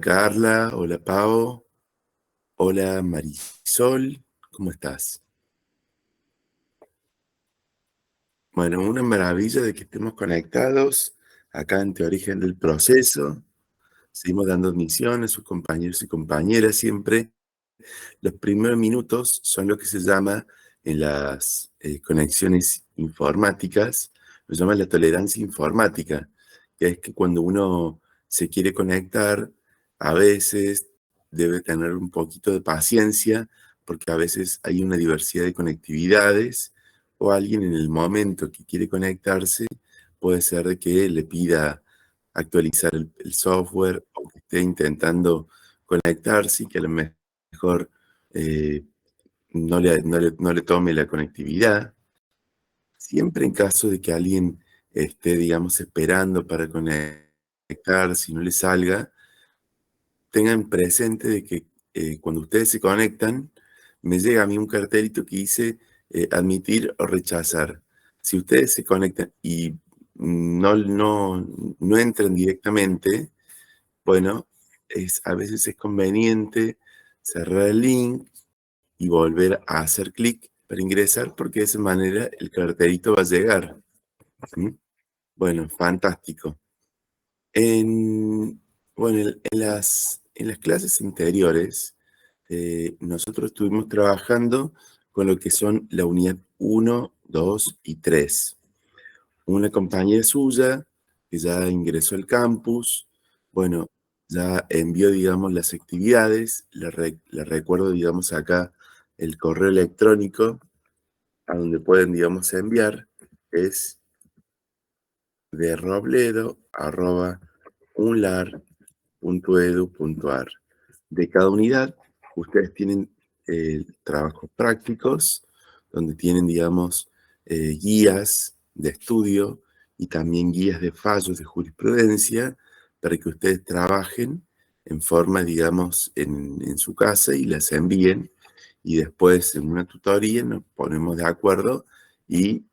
Carla, hola Pau, hola Marisol, ¿cómo estás? Bueno, una maravilla de que estemos conectados acá en Teorigen del Proceso. Seguimos dando misiones, sus compañeros y compañeras siempre. Los primeros minutos son lo que se llama en las conexiones informáticas, lo llama la tolerancia informática, que es que cuando uno se quiere conectar, a veces debe tener un poquito de paciencia, porque a veces hay una diversidad de conectividades, o alguien en el momento que quiere conectarse, puede ser de que le pida actualizar el software o que esté intentando conectarse y que a lo mejor eh, no le tome la conectividad. Siempre en caso de que alguien esté, digamos, esperando para conectarse y no le salga, tengan presente de que cuando ustedes se conectan, me llega a mí un cartelito que dice admitir o rechazar. Si ustedes se conectan y no entran directamente, bueno, a veces es conveniente cerrar el link y volver a hacer clic para ingresar, porque de esa manera el cartelito va a llegar. ¿Sí? Bueno, fantástico. En, bueno, en las clases anteriores, nosotros estuvimos trabajando con lo que son la unidad 1, 2 y 3. Una compañera suya que ya ingresó al campus, bueno, ya envió, digamos, las actividades, le recuerdo, digamos, acá el correo electrónico a donde pueden, digamos, enviar, es de robledo@unlar.edu.ar. De cada unidad, ustedes tienen trabajos prácticos, donde tienen, digamos, guías de estudio y también guías de fallos de jurisprudencia para que ustedes trabajen en forma, digamos, en su casa y las envíen. Y después en una tutoría nos ponemos de acuerdo y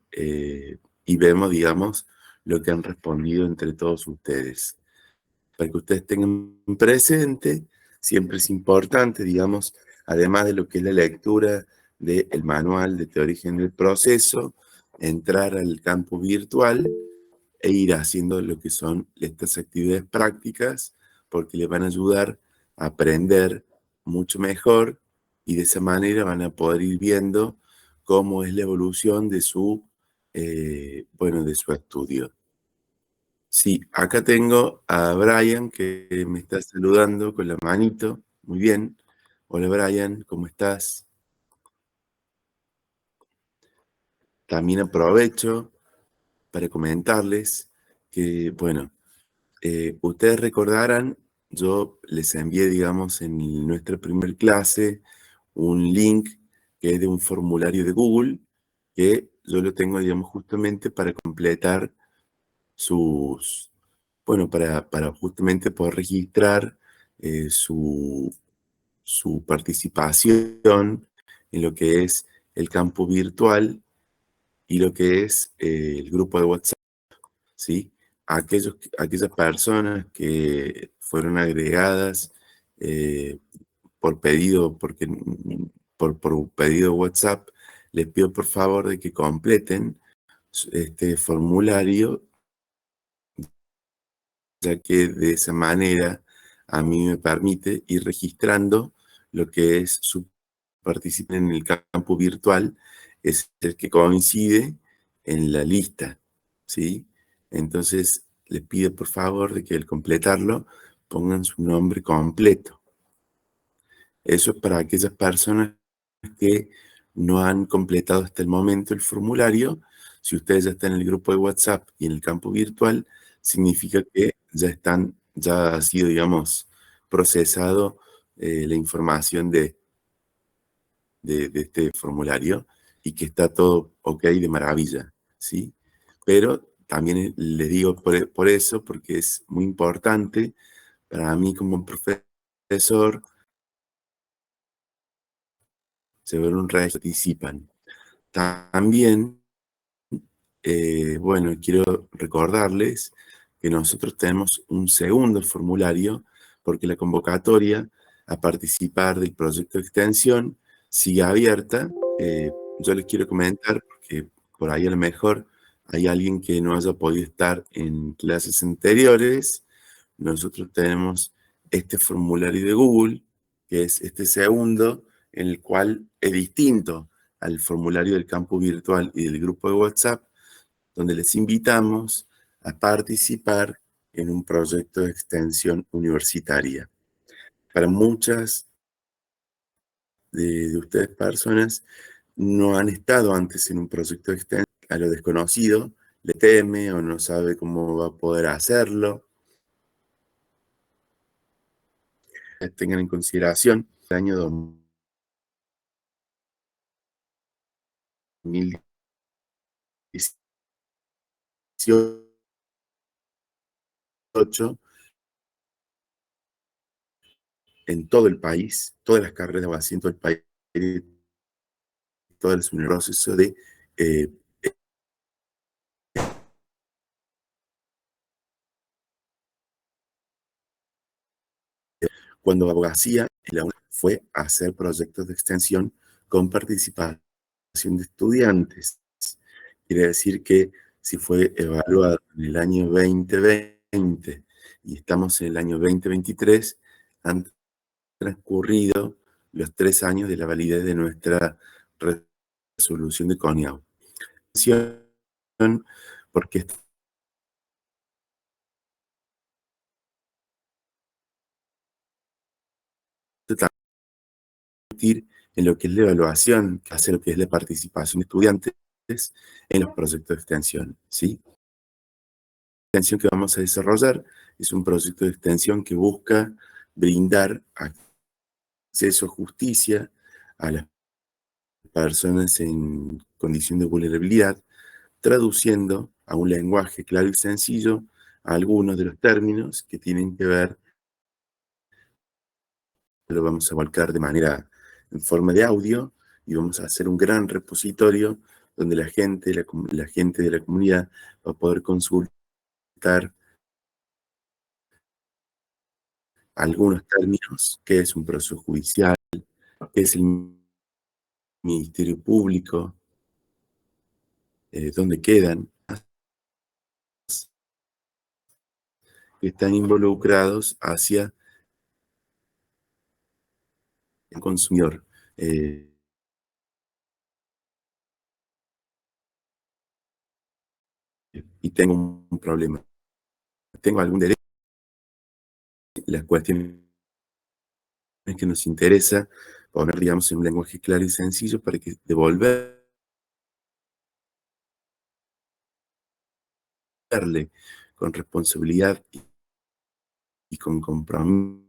vemos, digamos, lo que han respondido entre todos ustedes. Para que ustedes tengan presente, siempre es importante, digamos, además de lo que es la lectura del manual de Teorigen del Proceso, entrar al campo virtual e ir haciendo lo que son estas actividades prácticas, porque les van a ayudar a aprender mucho mejor y de esa manera van a poder ir viendo cómo es la evolución de bueno, de su estudio. Sí, acá tengo a Brian que me está saludando con la manito. Muy bien. Hola Brian, ¿cómo estás? También aprovecho para comentarles que, bueno, ustedes recordarán, yo les envié, digamos, en nuestra primer clase un link que es de un formulario de Google que yo lo tengo, digamos, justamente para completar bueno, para justamente poder registrar su participación en lo que es el campo virtual y lo que es el grupo de WhatsApp, ¿sí? Aquellas personas que fueron agregadas eh, por pedido, por pedido WhatsApp, les pido por favor de que completen este formulario, ya que de esa manera a mí me permite ir registrando lo que es su participación en el campo virtual, es el que coincide en la lista, ¿sí? Entonces, les pido por favor de que al completarlo pongan su nombre completo. Eso es para aquellas personas que no han completado hasta el momento el formulario. Si ustedes ya están en el grupo de WhatsApp y en el campo virtual, significa que ya ha sido, digamos, procesado la información de este formulario y que está todo ok de maravilla, ¿sí? Pero también les digo por eso, porque es muy importante para mí como profesor, se ven un participan. También, bueno, quiero recordarles que nosotros tenemos un segundo formulario porque la convocatoria a participar del proyecto de extensión sigue abierta. Yo les quiero comentar, porque por ahí a lo mejor hay alguien que no haya podido estar en clases anteriores. Nosotros tenemos este formulario de Google, que es este segundo, en el cual es distinto al formulario del campus virtual y del grupo de WhatsApp, donde les invitamos a participar en un proyecto de extensión universitaria. Para muchas de ustedes personas no han estado antes en un proyecto de extensión, a lo desconocido, le teme o no sabe cómo va a poder hacerlo. Tengan en consideración el año 2018 en todo el país, todas las carreras de abogacía en todo el país, todo el proceso de eh, cuando abogacía la fue hacer proyectos de extensión con participación de estudiantes. Quiere decir que si fue evaluado en el año 2020 y estamos en el año 2023, han transcurrido los 3 años de la validez de nuestra resolución de CONIAU. Porque esto en lo que es la evaluación, que hace lo que es la participación de estudiantes en los proyectos de extensión, ¿sí? La extensión que vamos a desarrollar es un proyecto de extensión que busca brindar acceso a justicia a las personas en condición de vulnerabilidad, traduciendo a un lenguaje claro y sencillo algunos de los términos que tienen que ver. Lo vamos a volcar de manera en forma de audio y vamos a hacer un gran repositorio donde la gente de la comunidad va a poder consultar algunos términos, qué es un proceso judicial, qué es el Ministerio Público, dónde quedan, que están involucrados hacia el consumidor. Y tengo un problema. Tengo algún derecho. Las cuestiones que nos interesa poner, digamos, en un lenguaje claro y sencillo para que devolverle con responsabilidad y con compromiso,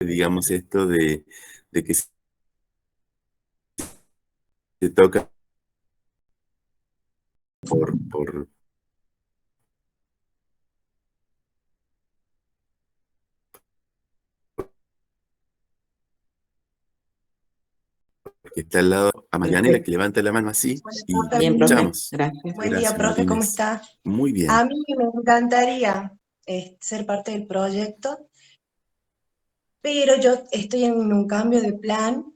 digamos, esto de que se toca por que está al lado, a Marianela, que levanta la mano así, y Bien, profe, escuchamos. gracias. Buen día, Gracias, profe, ¿cómo Marines. está? Muy bien. A mí me encantaría ser parte del proyecto, pero yo estoy en un cambio de plan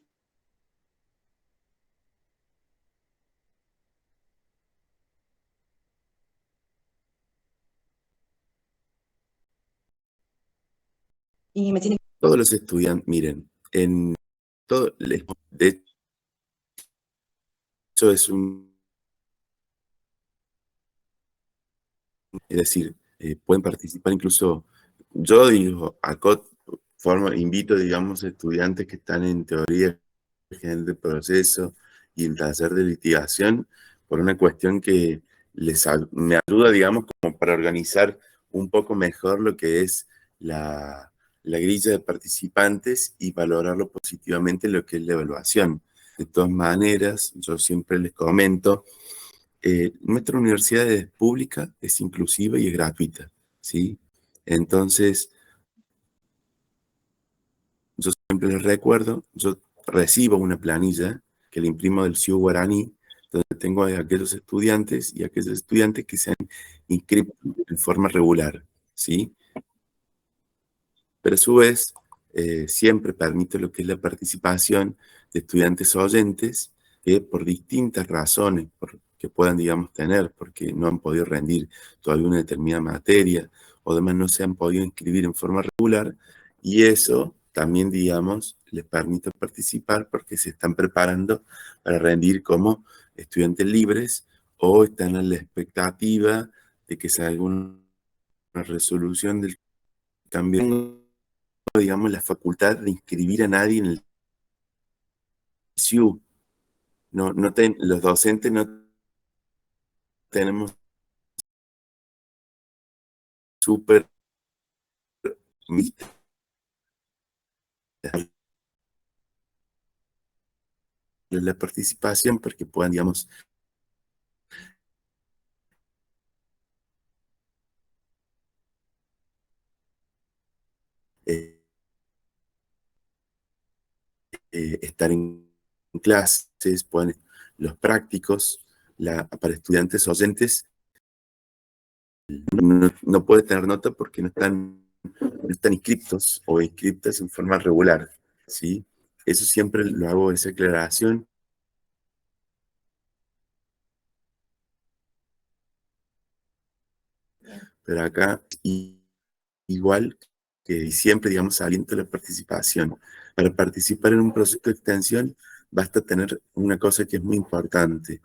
y me tiene Todos los estudiantes, miren, en todo, de hecho es es decir, pueden participar incluso, yo digo, invito, digamos, estudiantes que están en teoría general de proceso y en taller de litigación, por una cuestión que me ayuda, digamos, como para organizar un poco mejor lo que es la grilla de participantes y valorarlo positivamente lo que es la evaluación. De todas maneras, yo siempre les comento, nuestra universidad es pública, es inclusiva y es gratuita, ¿sí? Entonces, yo siempre les recuerdo, yo recibo una planilla que le imprimo del CIU Guaraní, donde tengo a aquellos estudiantes y aquellos estudiantes que se han inscrito en forma regular, ¿sí? Pero a su vez, siempre permite lo que es la participación de estudiantes oyentes que por distintas razones que puedan, digamos, tener, porque no han podido rendir todavía una determinada materia o además no se han podido inscribir en forma regular, y eso también, digamos, les permite participar porque se están preparando para rendir como estudiantes libres o están a la expectativa de que salga una resolución del cambio, digamos, la facultad de inscribir a nadie en el CIU. Los docentes no tenemos súper la participación porque puedan, digamos, eh, estar en clases, puedan los prácticos, para estudiantes oyentes, no puede tener nota porque no están inscriptos o inscriptas en forma regular, ¿sí? Eso siempre lo hago, esa aclaración. Pero acá, igual que siempre, digamos, aliento la participación. Para participar en un proceso de extensión, basta tener una cosa que es muy importante.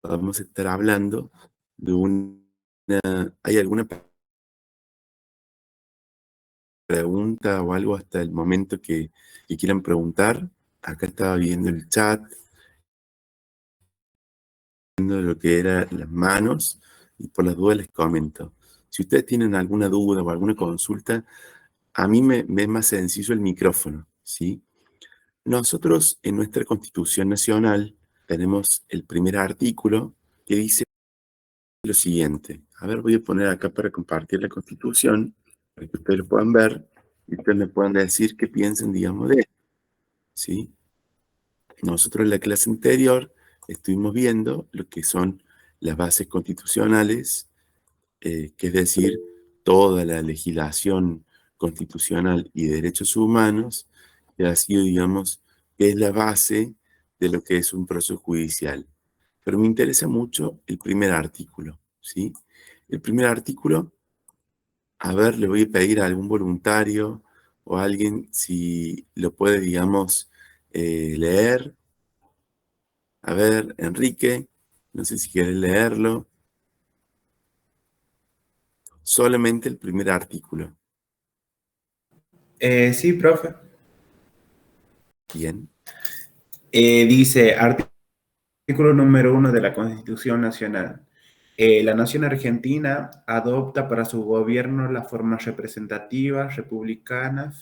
vamos a estar hablando de ¿hay alguna pregunta o algo hasta el momento que quieran preguntar? Acá estaba viendo el chat, viendo lo que eran las manos, y por las dudas les comento. Si ustedes tienen alguna duda o alguna consulta, a mí me es más sencillo el micrófono, ¿sí? Nosotros en nuestra Constitución Nacional tenemos el primer artículo que dice lo siguiente. A ver, voy a poner acá para compartir la Constitución, para que ustedes lo puedan ver y ustedes me puedan decir qué piensan, digamos, de esto, ¿sí? Nosotros en la clase anterior estuvimos viendo lo que son las bases constitucionales, que es decir, toda la legislación constitucional y de derechos humanos, que ha sido, digamos, que es la base de lo que es un proceso judicial. Pero me interesa mucho el primer artículo, ¿sí? El primer artículo, a ver, le voy a pedir a algún voluntario o a alguien si lo puede, digamos, leer. A ver, Enrique, no sé si quieres leerlo. Solamente el primer artículo. Sí, profe. Bien. Dice, artículo número 1 de la Constitución Nacional. La nación argentina adopta para su gobierno la forma representativa, republicana,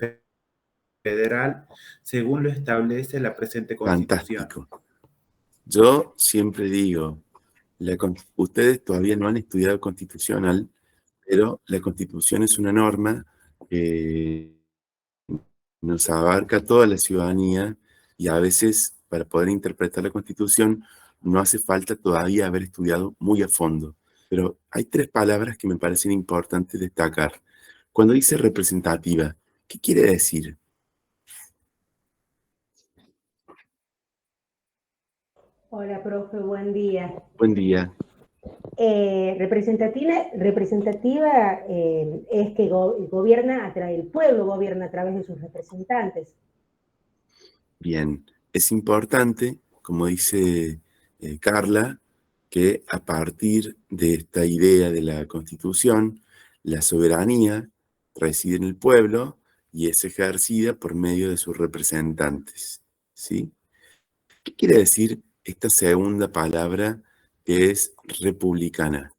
federal, según lo establece la presente Constitución. Fantástico. Yo siempre digo, ustedes todavía no han estudiado constitucional, pero la Constitución es una norma que nos abarca toda la ciudadanía y a veces para poder interpretar la Constitución no hace falta todavía haber estudiado muy a fondo. Pero hay tres palabras que me parecen importantes destacar. Cuando dice representativa, ¿qué quiere decir? Hola, profe, buen día. Buen día. Representativa es que gobierna el pueblo gobierna a través de sus representantes. Bien, es importante, como dice Carla, que a partir de esta idea de la Constitución, la soberanía reside en el pueblo y es ejercida por medio de sus representantes, ¿sí? ¿Qué quiere decir esta segunda palabra que es republicana?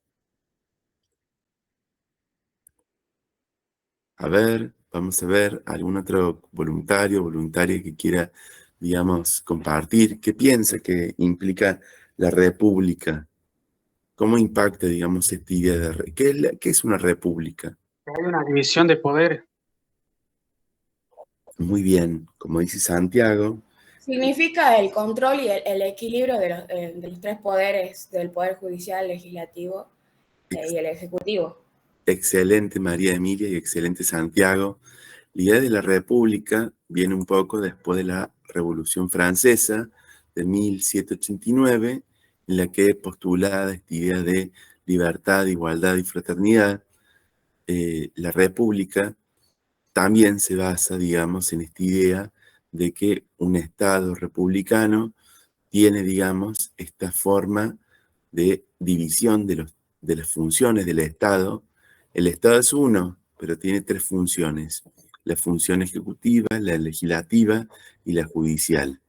A ver, vamos a ver, algún otro voluntario, voluntaria que quiera, digamos, compartir, qué piensa que implica la república, cómo impacta, digamos, esta idea de... ¿Qué es una república? Hay una división de poder. Muy bien, como dice Santiago, Significa el control y el equilibrio de los tres poderes, del poder judicial, legislativo y el ejecutivo. excelente María Emilia y excelente Santiago. La idea de la república viene un poco después de la Revolución Francesa de 1789, en la que es postulada esta idea de libertad, igualdad y fraternidad. La república también se basa, digamos, en esta idea de que un Estado republicano tiene, digamos, esta forma de división de las funciones del Estado. El Estado es uno, pero tiene tres funciones: la función ejecutiva, la legislativa y la judicial.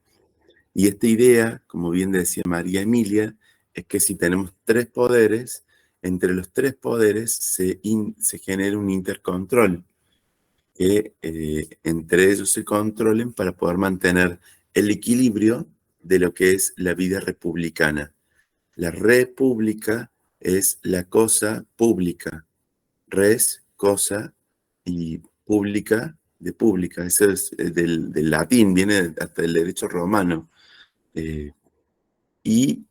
Y esta idea, como bien decía María Emilia, es que si tenemos tres poderes, entre los tres poderes se genera un intercontrol, que entre ellos se controlen para poder mantener el equilibrio de lo que es la vida republicana. La república es la cosa pública. Res, cosa, y pública, de pública. Eso es del latín, viene hasta el derecho romano. Y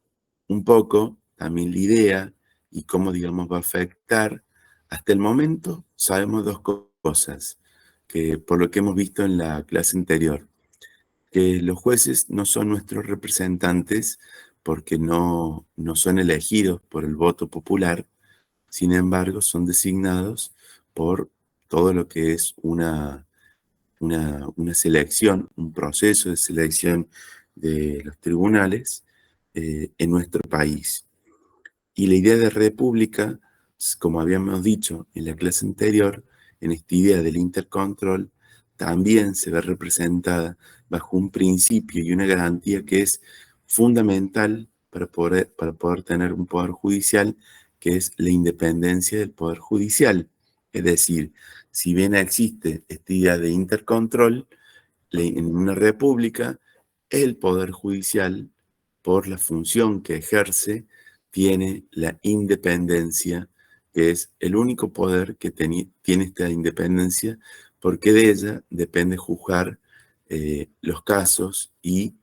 un poco también la idea y cómo, digamos, va a afectar. Hasta el momento sabemos dos cosas, que por lo que hemos visto en la clase anterior, que los jueces no son nuestros representantes porque no son elegidos por el voto popular. Sin embargo, son designados por todo lo que es una selección, un proceso de selección de los tribunales en nuestro país. Y la idea de república, como habíamos dicho en la clase anterior, en esta idea del intercontrol, también se ve representada bajo un principio y una garantía que es fundamental para poder tener un poder judicial, que es la independencia del poder judicial. Es decir, si bien existe esta idea de intercontrol, en una república, el poder judicial, por la función que ejerce, tiene la independencia, que es el único poder que tiene esta independencia, porque de ella depende juzgar los casos y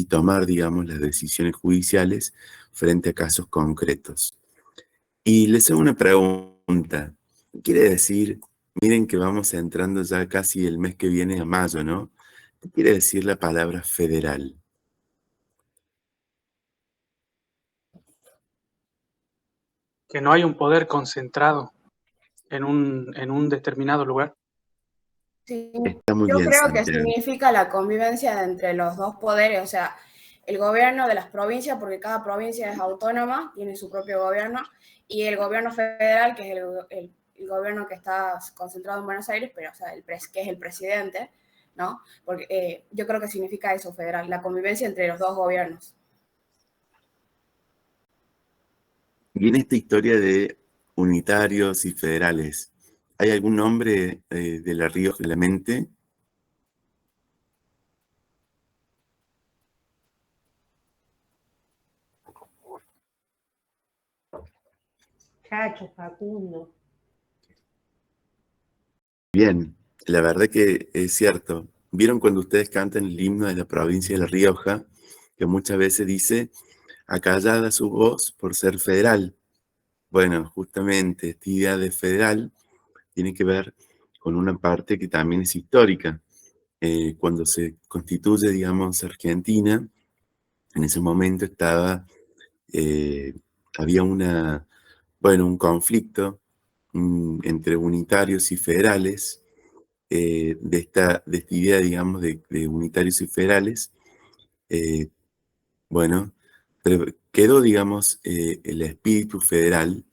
tomar, digamos, las decisiones judiciales frente a casos concretos. Y les hago una pregunta. Quiere decir, miren que vamos entrando ya casi el mes que viene a mayo, ¿no? ¿Qué quiere decir la palabra federal? Que no hay un poder concentrado en un determinado lugar. Sí, Está muy yo bien, creo que Santiago. significa la convivencia entre los dos poderes, o sea, el gobierno de las provincias, porque cada provincia es autónoma, tiene su propio gobierno, y el gobierno federal, que es el gobierno que está concentrado en Buenos Aires, pero o sea, que es el presidente, ¿no? Porque yo creo que significa eso, federal, la convivencia entre los dos gobiernos. Y en esta historia de unitarios y federales, ¿hay algún nombre de La Rioja en la mente? Chacho, Facundo. Bien, la verdad que es cierto. ¿Vieron cuando ustedes cantan el himno de la provincia de La Rioja? Que muchas veces dice, acallada su voz por ser federal. Bueno, justamente esta idea de federal tiene que ver con una parte que también es histórica. Cuando se constituye, digamos, Argentina, en ese momento había un conflicto entre unitarios y federales, de esta idea, digamos, de unitarios y federales. eh, bueno, pero quedó, digamos, el espíritu federal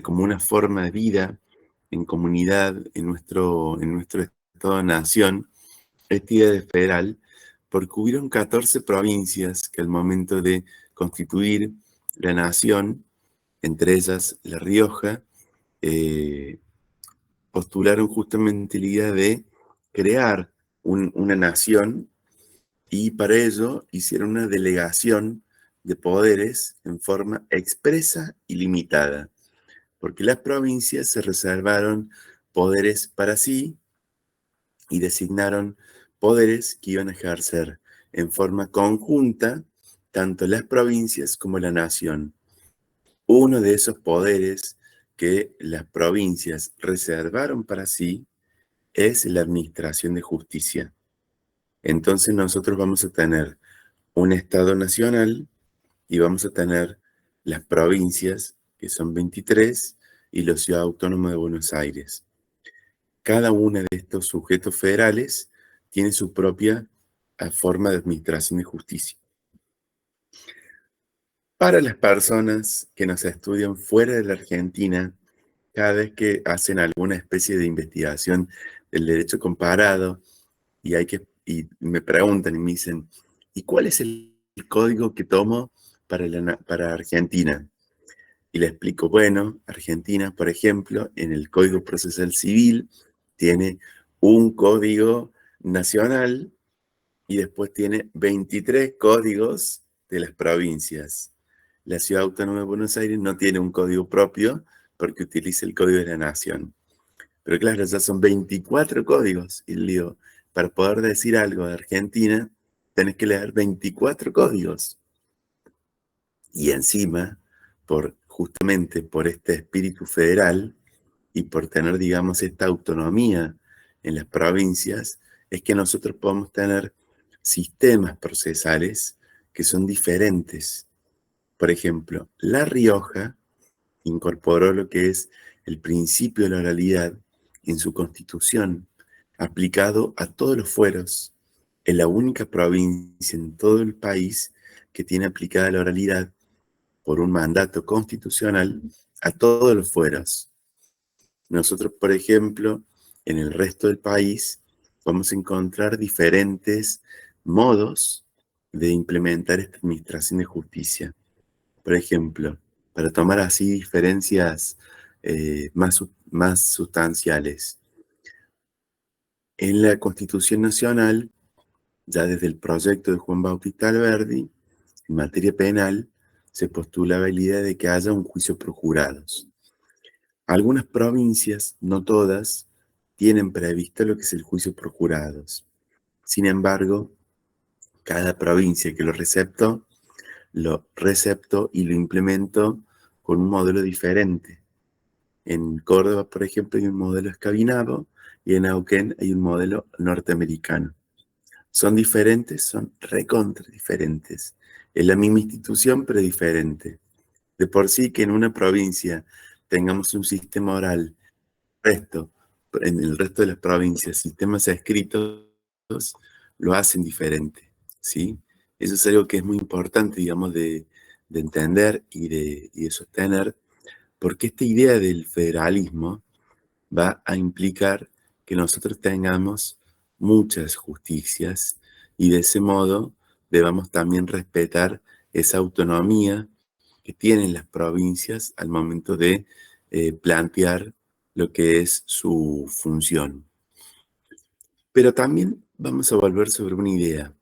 como una forma de vida en comunidad en nuestro Estado-nación, esta idea de federal, porque hubieron 14 provincias que al momento de constituir la nación, entre ellas La Rioja, eh, postularon justamente la idea de crear una nación y para ello hicieron una delegación de poderes en forma expresa y limitada, porque las provincias se reservaron poderes para sí y designaron poderes que iban a ejercer en forma conjunta tanto las provincias como la nación. Uno de esos poderes que las provincias reservaron para sí es la administración de justicia. Entonces nosotros vamos a tener un Estado nacional y vamos a tener las provincias, que son 23, y la Ciudad Autónoma de Buenos Aires. Cada uno de estos sujetos federales tiene su propia forma de administración de justicia. Para las personas que nos estudian fuera de la Argentina, cada vez que hacen alguna especie de investigación del derecho comparado y me preguntan y me dicen, ¿y cuál es el código que tomo para Argentina? Y le explico, bueno, Argentina, por ejemplo, en el Código Procesal Civil tiene un código nacional y después tiene 23 códigos de las provincias. La Ciudad Autónoma de Buenos Aires no tiene un código propio porque utiliza el Código de la Nación. Pero claro, ya son 24 códigos. Y le digo, para poder decir algo de Argentina, tenés que leer 24 códigos. Y encima, justamente por este espíritu federal y por tener, digamos, esta autonomía en las provincias, es que nosotros podemos tener sistemas procesales que son diferentes. Por ejemplo, La Rioja incorporó lo que es el principio de la oralidad en su constitución, aplicado a todos los fueros. Es la única provincia en todo el país que tiene aplicada la oralidad, por un mandato constitucional a todos los fueros. Nosotros, por ejemplo, en el resto del país vamos a encontrar diferentes modos de implementar esta administración de justicia. Por ejemplo, para tomar así diferencias más sustanciales. En la Constitución Nacional, ya desde el proyecto de Juan Bautista Alberdi, en materia penal, se postulaba la idea de que haya un juicio por jurados. Algunas provincias, no todas, tienen previsto lo que es el juicio por jurados. Sin embargo, cada provincia que lo receptó y lo implementó con un modelo diferente. En Córdoba, por ejemplo, hay un modelo escabinado y en Neuquén hay un modelo norteamericano. Son diferentes, son recontra diferentes. Es la misma institución, pero diferente. De por sí que en una provincia tengamos un sistema oral, en el resto de las provincias, sistemas escritos, lo hacen diferente, ¿sí? Eso es algo que es muy importante, digamos, de entender y de sostener, porque esta idea del federalismo va a implicar que nosotros tengamos muchas justicias y de ese modo debamos también respetar esa autonomía que tienen las provincias al momento de plantear lo que es su función. Pero también vamos a volver sobre una idea.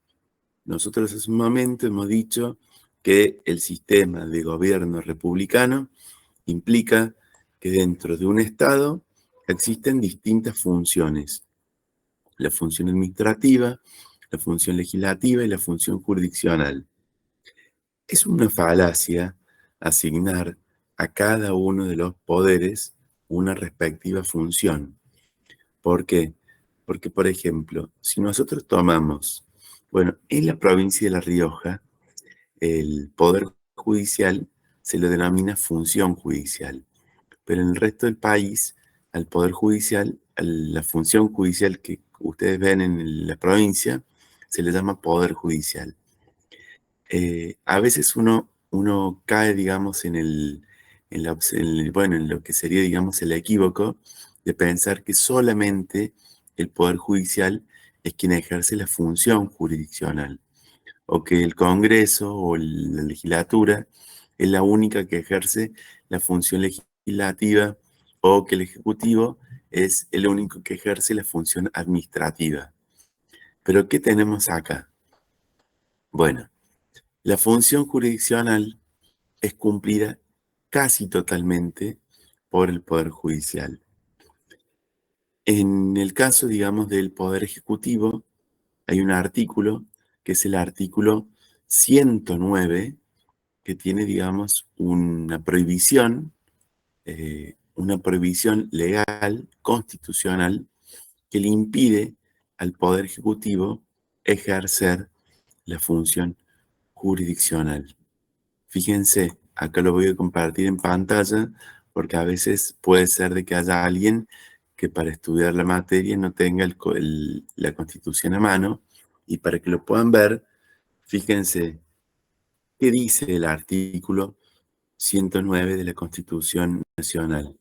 Nosotros hace un momento hemos dicho que el sistema de gobierno republicano implica que dentro de un Estado existen distintas funciones. La función administrativa, la función legislativa y la función jurisdiccional. Es una falacia asignar a cada uno de los poderes una respectiva función. ¿Por qué? Porque, por ejemplo, si nosotros tomamos, en la provincia de La Rioja, el Poder Judicial se lo denomina función judicial, pero en el resto del país, al Poder Judicial, a la función judicial que ustedes ven en la provincia, se le llama Poder Judicial. A veces uno cae, digamos, en lo que sería, digamos, el equívoco de pensar que solamente el Poder Judicial es quien ejerce la función jurisdiccional, o que el Congreso o la legislatura es la única que ejerce la función legislativa, o que el Ejecutivo es el único que ejerce la función administrativa. ¿Pero qué tenemos acá? Bueno, la función jurisdiccional es cumplida casi totalmente por el Poder Judicial. En el caso, digamos, del Poder Ejecutivo, hay un artículo, que es el artículo 109, que tiene, digamos, una prohibición legal, constitucional, que le impide al Poder Ejecutivo ejercer la función jurisdiccional. Fíjense, acá lo voy a compartir en pantalla, porque a veces puede ser de que haya alguien que para estudiar la materia no tenga la Constitución a mano, y para que lo puedan ver, fíjense qué dice el artículo 109 de la Constitución Nacional.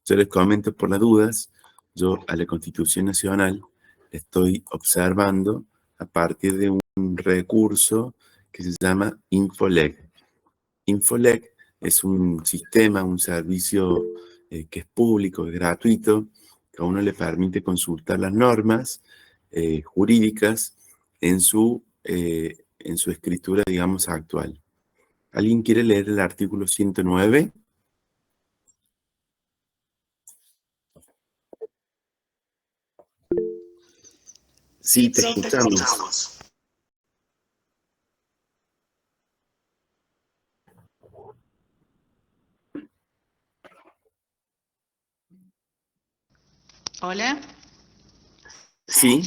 Yo les comento por las dudas, yo a la Constitución Nacional estoy observando a partir de un recurso que se llama Infoleg. Infoleg es un sistema, un servicio que es público, es gratuito, que a uno le permite consultar las normas jurídicas en su escritura, digamos, actual. ¿Alguien quiere leer el artículo 109? Sí, te escuchamos. Hola. Sí.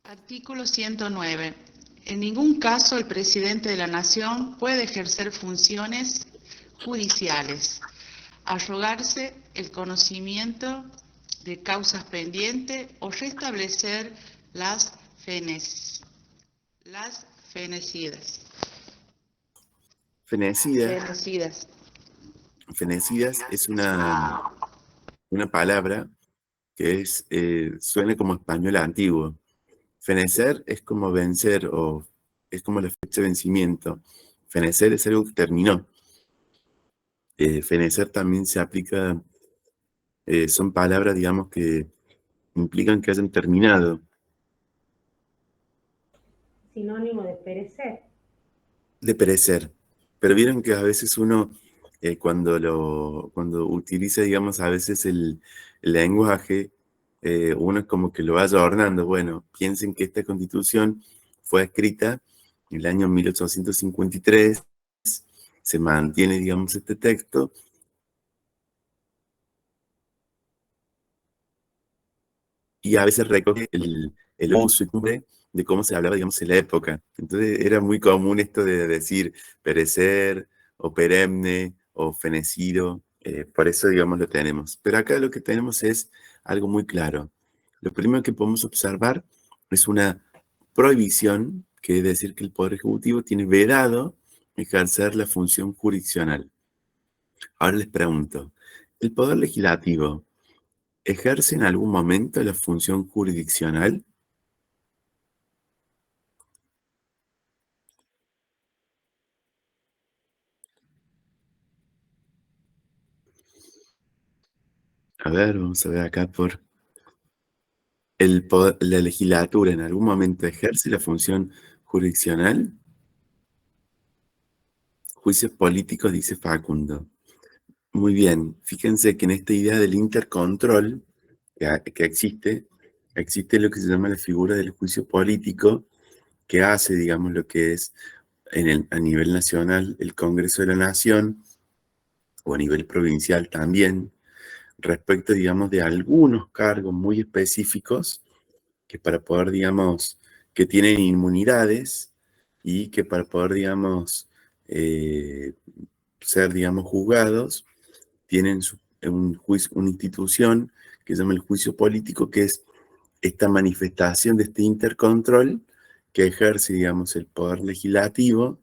Artículo 109. En ningún caso el presidente de la Nación puede ejercer funciones judiciales, arrogarse el conocimiento de causas pendientes o restablecer las fenecidas. Fenecida. Fenecidas. Fenecidas es una palabra que suena como español antiguo. Fenecer es como vencer o es como la fecha de vencimiento. Fenecer es algo que terminó. Fenecer también se aplica, son palabras, digamos, que implican que hayan terminado. Sinónimo de perecer. De perecer. Pero vieron que a veces uno, cuando utiliza, digamos, a veces el lenguaje, uno es como que lo va adornando. Bueno, piensen que esta Constitución fue escrita en el año 1853, se mantiene, digamos, este texto. Y a veces recoge el uso y cumbre de cómo se hablaba, digamos, en la época. Entonces era muy común esto de decir perecer, o perenne, o fenecido. Por eso, digamos, lo tenemos. Pero acá lo que tenemos es algo muy claro. Lo primero que podemos observar es una prohibición, que es decir que el Poder Ejecutivo tiene vedado ejercer la función jurisdiccional. Ahora les pregunto, ¿el Poder Legislativo ejerce en algún momento la función jurisdiccional? A ver, vamos a ver acá por... ¿La legislatura en algún momento ejerce la función jurisdiccional? Juicios políticos, dice Facundo. Muy bien, fíjense que en esta idea del intercontrol que existe lo que se llama la figura del juicio político, que hace, digamos, lo que es a nivel nacional el Congreso de la Nación, o a nivel provincial también, respecto, digamos, de algunos cargos muy específicos que para poder, digamos, que tienen inmunidades y que para poder, digamos, ser, digamos, juzgados, tienen una institución que se llama el juicio político, que es esta manifestación de este intercontrol que ejerce, digamos, el poder legislativo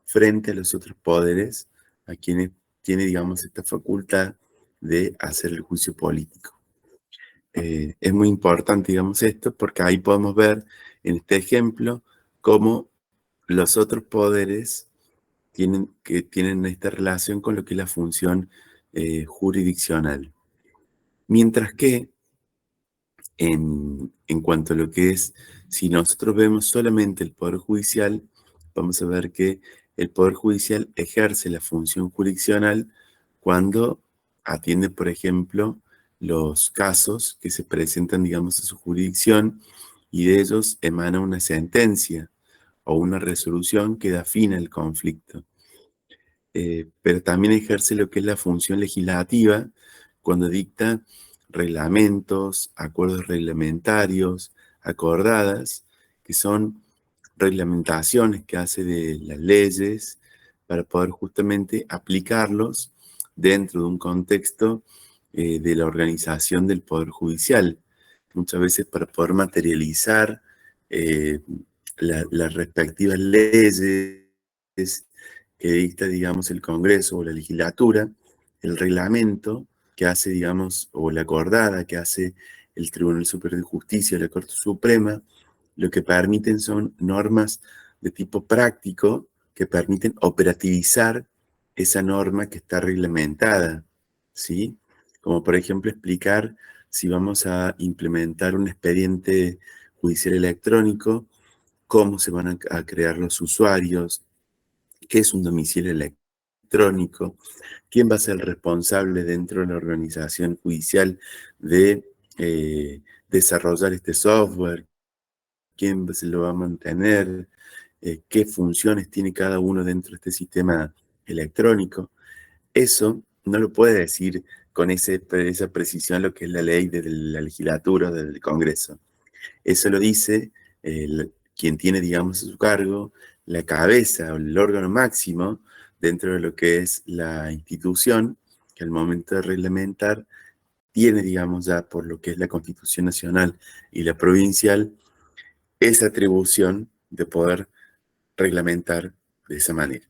frente a los otros poderes, a quienes tiene, digamos, esta facultad de hacer el juicio político. Es muy importante, digamos, esto, porque ahí podemos ver en este ejemplo cómo los otros poderes tienen esta relación con lo que es la función jurisdiccional. Mientras que, en cuanto a lo que es, si nosotros vemos solamente el Poder Judicial, vamos a ver que el Poder Judicial ejerce la función jurisdiccional cuando atiende, por ejemplo, los casos que se presentan, digamos, a su jurisdicción y de ellos emana una sentencia o una resolución que da fin al conflicto. Pero también ejerce lo que es la función legislativa cuando dicta reglamentos, acuerdos reglamentarios, acordadas, que son reglamentaciones que hace de las leyes para poder justamente aplicarlos dentro de un contexto de la organización del Poder Judicial, muchas veces para poder materializar las respectivas leyes que dicta, digamos, el Congreso o la legislatura, el reglamento que hace, digamos, o la acordada que hace el Tribunal Superior de Justicia o la Corte Suprema, lo que permiten son normas de tipo práctico que permiten operativizar esa norma que está reglamentada, ¿sí? Como por ejemplo explicar si vamos a implementar un expediente judicial electrónico, cómo se van a crear los usuarios, qué es un domicilio electrónico, quién va a ser el responsable dentro de la organización judicial de desarrollar este software, quién se lo va a mantener, qué funciones tiene cada uno dentro de este sistema electrónico. Eso no lo puede decir con esa precisión lo que es la ley de la legislatura o del Congreso. Eso lo dice quien tiene, digamos, a su cargo la cabeza o el órgano máximo dentro de lo que es la institución, que al momento de reglamentar tiene, digamos, ya por lo que es la Constitución Nacional y la provincial, esa atribución de poder reglamentar de esa manera.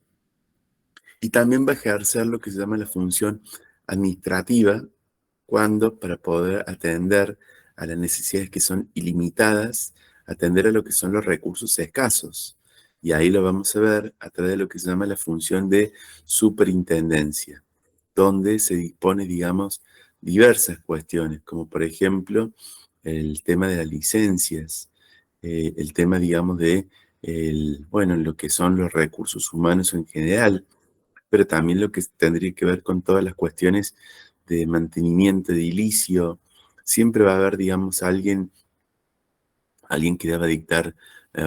Y también va a ejercer lo que se llama la función administrativa, cuando para poder atender a las necesidades que son ilimitadas, atender a lo que son los recursos escasos. Y ahí lo vamos a ver a través de lo que se llama la función de superintendencia, donde se dispone, digamos, diversas cuestiones, como por ejemplo el tema de las licencias, el tema, digamos, de bueno, lo que son los recursos humanos en general, pero también lo que tendría que ver con todas las cuestiones de mantenimiento edilicio. Siempre va a haber, digamos, alguien que deba dictar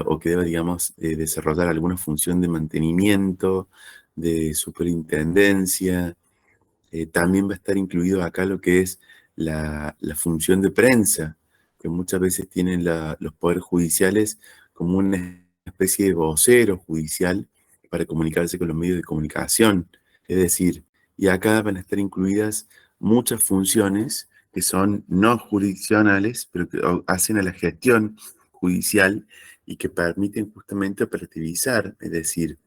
o que deba, digamos, desarrollar alguna función de mantenimiento, de superintendencia. También va a estar incluido acá lo que es la función de prensa, que muchas veces tienen los poderes judiciales como una especie de vocero judicial para comunicarse con los medios de comunicación. Es decir, y acá van a estar incluidas muchas funciones que son no jurisdiccionales, pero que hacen a la gestión judicial y que permiten justamente operativizar. Es decir,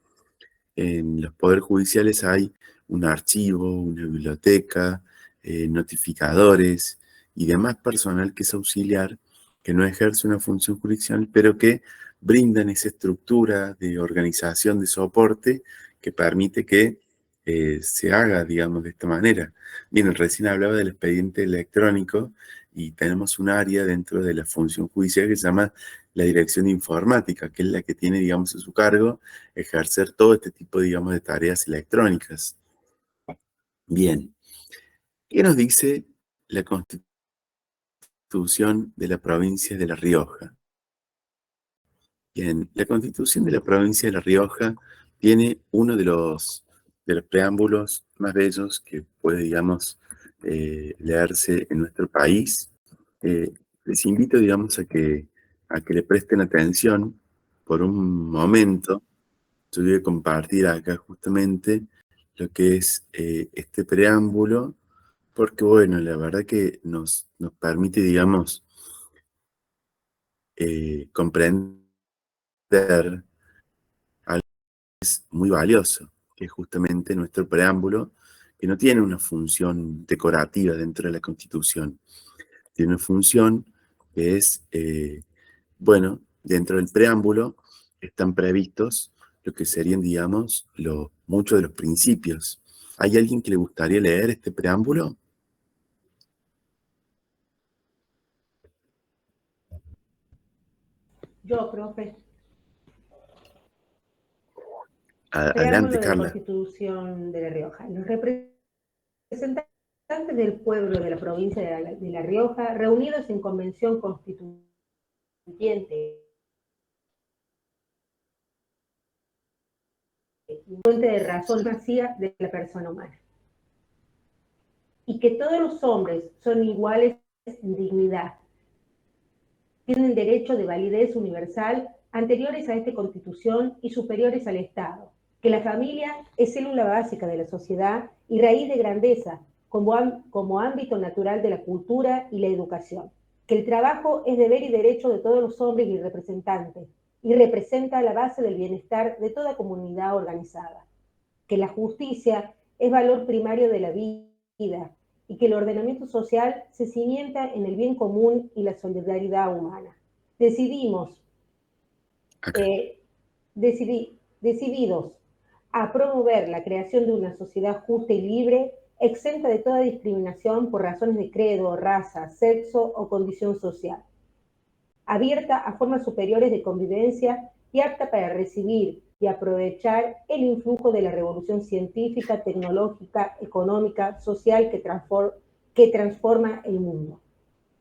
en los poderes judiciales hay un archivo, una biblioteca, notificadores y demás personal que es auxiliar, que no ejerce una función jurisdiccional, pero que brindan esa estructura de organización, de soporte, que permite que se haga, digamos, de esta manera. Bien, recién hablaba del expediente electrónico y tenemos un área dentro de la función judicial que se llama la Dirección de Informática, que es la que tiene, digamos, a su cargo ejercer todo este tipo, digamos, de tareas electrónicas. Bien, ¿qué nos dice la Constitución de la provincia de La Rioja? Bien, la Constitución de la provincia de La Rioja tiene uno de los preámbulos más bellos que puede, digamos, leerse en nuestro país. Les invito, digamos, a que le presten atención por un momento. Yo voy a compartir acá justamente lo que es este preámbulo, porque bueno, la verdad que nos permite, digamos, comprender algo que es muy valioso, que es justamente nuestro preámbulo, que no tiene una función decorativa dentro de la Constitución, tiene una función que es, bueno, dentro del preámbulo están previstos lo que serían, digamos, muchos de los principios. ¿Hay alguien que le gustaría leer este preámbulo? Yo, profe. Adelante, Preámbulo de la Carla. Constitución de La Rioja. Los representantes del pueblo de la provincia de La Rioja, reunidos en convención constituyente, fuente de razón vacía de la persona humana, y que todos los hombres son iguales en dignidad, tienen derecho de validez universal anteriores a esta Constitución y superiores al Estado, que la familia es célula básica de la sociedad y raíz de grandeza como ámbito natural de la cultura y la educación, que el trabajo es deber y derecho de todos los hombres y representa la base del bienestar de toda comunidad organizada, que la justicia es valor primario de la vida y que el ordenamiento social se cimienta en el bien común y la solidaridad humana. Decididos a promover la creación de una sociedad justa y libre, exenta de toda discriminación por razones de credo, raza, sexo o condición social, abierta a formas superiores de convivencia y apta para recibir y aprovechar el influjo de la revolución científica, tecnológica, económica, social que transforma el mundo.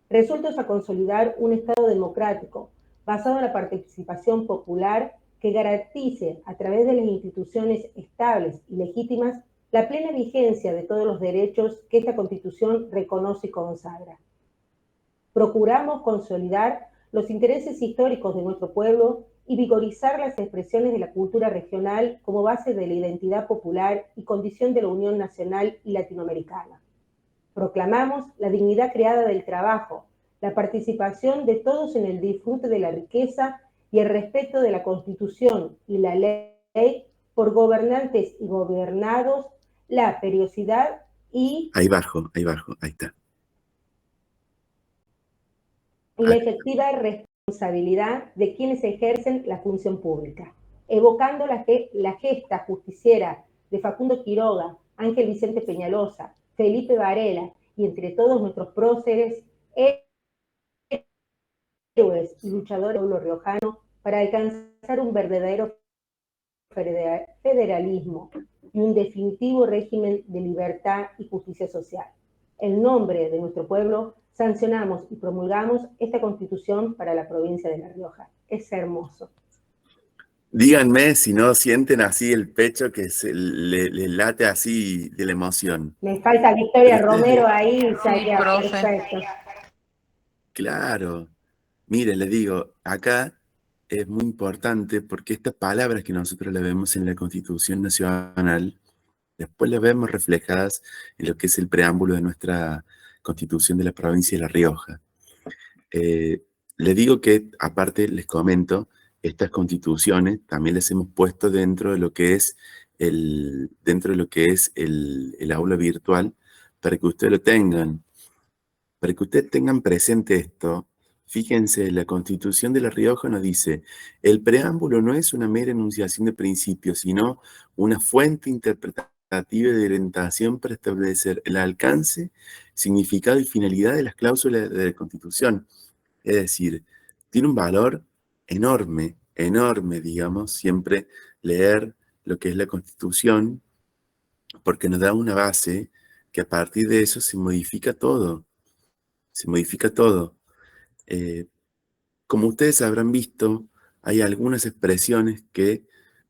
Resueltos a consolidar un Estado democrático basado en la participación popular que garantice a través de las instituciones estables y legítimas la plena vigencia de todos los derechos que esta Constitución reconoce y consagra. Procuramos consolidar los intereses históricos de nuestro pueblo y vigorizar las expresiones de la cultura regional como base de la identidad popular y condición de la unión nacional y latinoamericana. Proclamamos la dignidad creada del trabajo, la participación de todos en el disfrute de la riqueza y el respeto de la Constitución y la ley por gobernantes y gobernados, la periodicidad y Ahí bajo, ahí está. la efectiva responsabilidad de quienes ejercen la función pública, evocando la gesta justiciera de Facundo Quiroga, Ángel Vicente Peñalosa, Felipe Varela y entre todos nuestros próceres, héroes y luchadores del pueblo riojano para alcanzar un verdadero federalismo y un definitivo régimen de libertad y justicia social. En nombre de nuestro pueblo, sancionamos y promulgamos esta Constitución para la provincia de La Rioja. Es hermoso. Díganme si no sienten así el pecho que le late así de la emoción. Me falta Victoria Pero Romero ahí, Sí, sería profe. perfecto. Claro. Miren, les digo, acá es muy importante porque estas palabras que nosotros las vemos en la Constitución Nacional, después las vemos reflejadas en lo que es el preámbulo de nuestra Constitución de la provincia de La Rioja. Les digo que, aparte, les comento, estas constituciones también las hemos puesto dentro de lo que es el aula virtual para que ustedes lo tengan. Para que ustedes tengan presente esto, fíjense, la Constitución de La Rioja nos dice, el preámbulo no es una mera enunciación de principios, sino una fuente interpretativa de orientación para establecer el alcance, significado y finalidad de las cláusulas de la Constitución. Es decir, tiene un valor enorme, enorme, digamos, siempre leer lo que es la Constitución, porque nos da una base que a partir de eso se modifica todo. Se modifica todo. Como ustedes habrán visto, hay algunas expresiones que,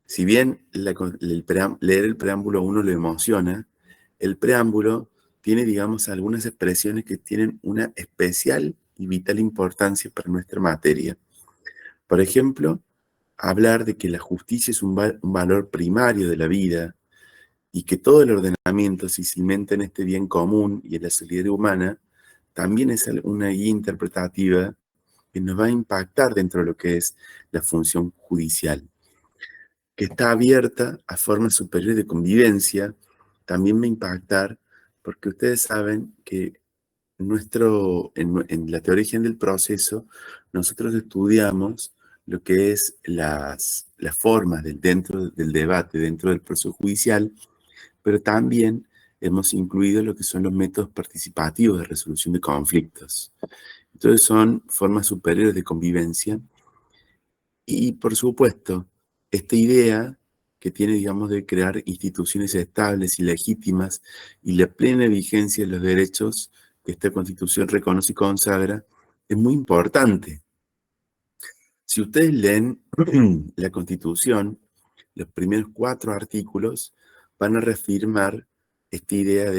si bien leer el preámbulo a uno lo emociona, el preámbulo tiene, digamos, algunas expresiones que tienen una especial y vital importancia para nuestra materia. Por ejemplo, hablar de que la justicia es un valor primario de la vida y que todo el ordenamiento se cimenta en este bien común y en la solidaridad humana, también es una guía interpretativa que nos va a impactar dentro de lo que es la función judicial, que está abierta a formas superiores de convivencia. También va a impactar porque ustedes saben que en la teoría origen del proceso, nosotros estudiamos lo que es las formas dentro del debate, dentro del proceso judicial, pero también hemos incluido lo que son los métodos participativos de resolución de conflictos. Entonces son formas superiores de convivencia y, por supuesto, esta idea que tiene, digamos, de crear instituciones estables y legítimas y la plena vigencia de los derechos que esta Constitución reconoce y consagra, es muy importante. Si ustedes leen la Constitución, los primeros 4 artículos van a reafirmar esta idea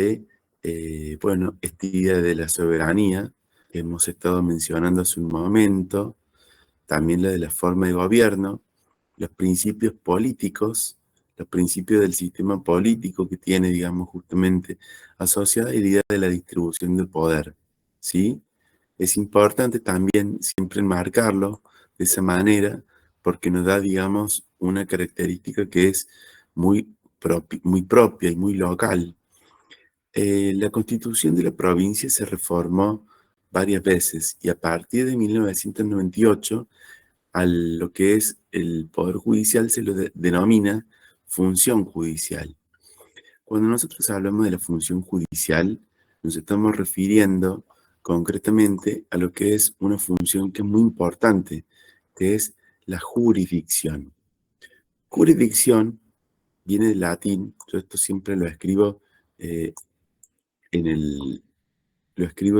esta idea de la soberanía que hemos estado mencionando hace un momento, también la de la forma de gobierno, los principios políticos, los principios del sistema político que tiene, digamos, justamente asociada a la idea de la distribución del poder, ¿sí? Es importante también siempre enmarcarlo de esa manera porque nos da, digamos, una característica que es muy propia y muy local. La Constitución de la provincia se reformó varias veces y a partir de 1998 a lo que es el Poder Judicial se lo denomina función judicial. Cuando nosotros hablamos de la función judicial, nos estamos refiriendo concretamente a lo que es una función que es muy importante, que es la jurisdicción. Jurisdicción viene del latín, yo esto siempre lo escribo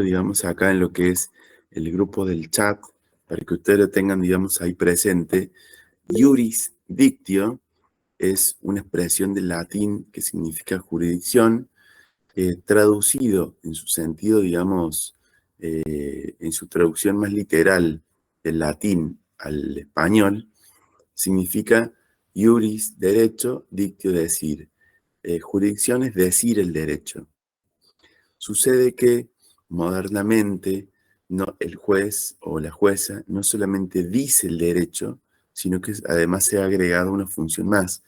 digamos, acá en lo que es el grupo del chat, para que ustedes lo tengan, digamos, ahí presente. Iuris dictio es una expresión del latín que significa jurisdicción, traducido en su sentido, digamos, en su traducción más literal del latín al español, significa iuris, derecho, dictio, decir. Jurisdicción es decir el derecho. Sucede que modernamente el juez o la jueza no solamente dice el derecho, sino que además se ha agregado una función más,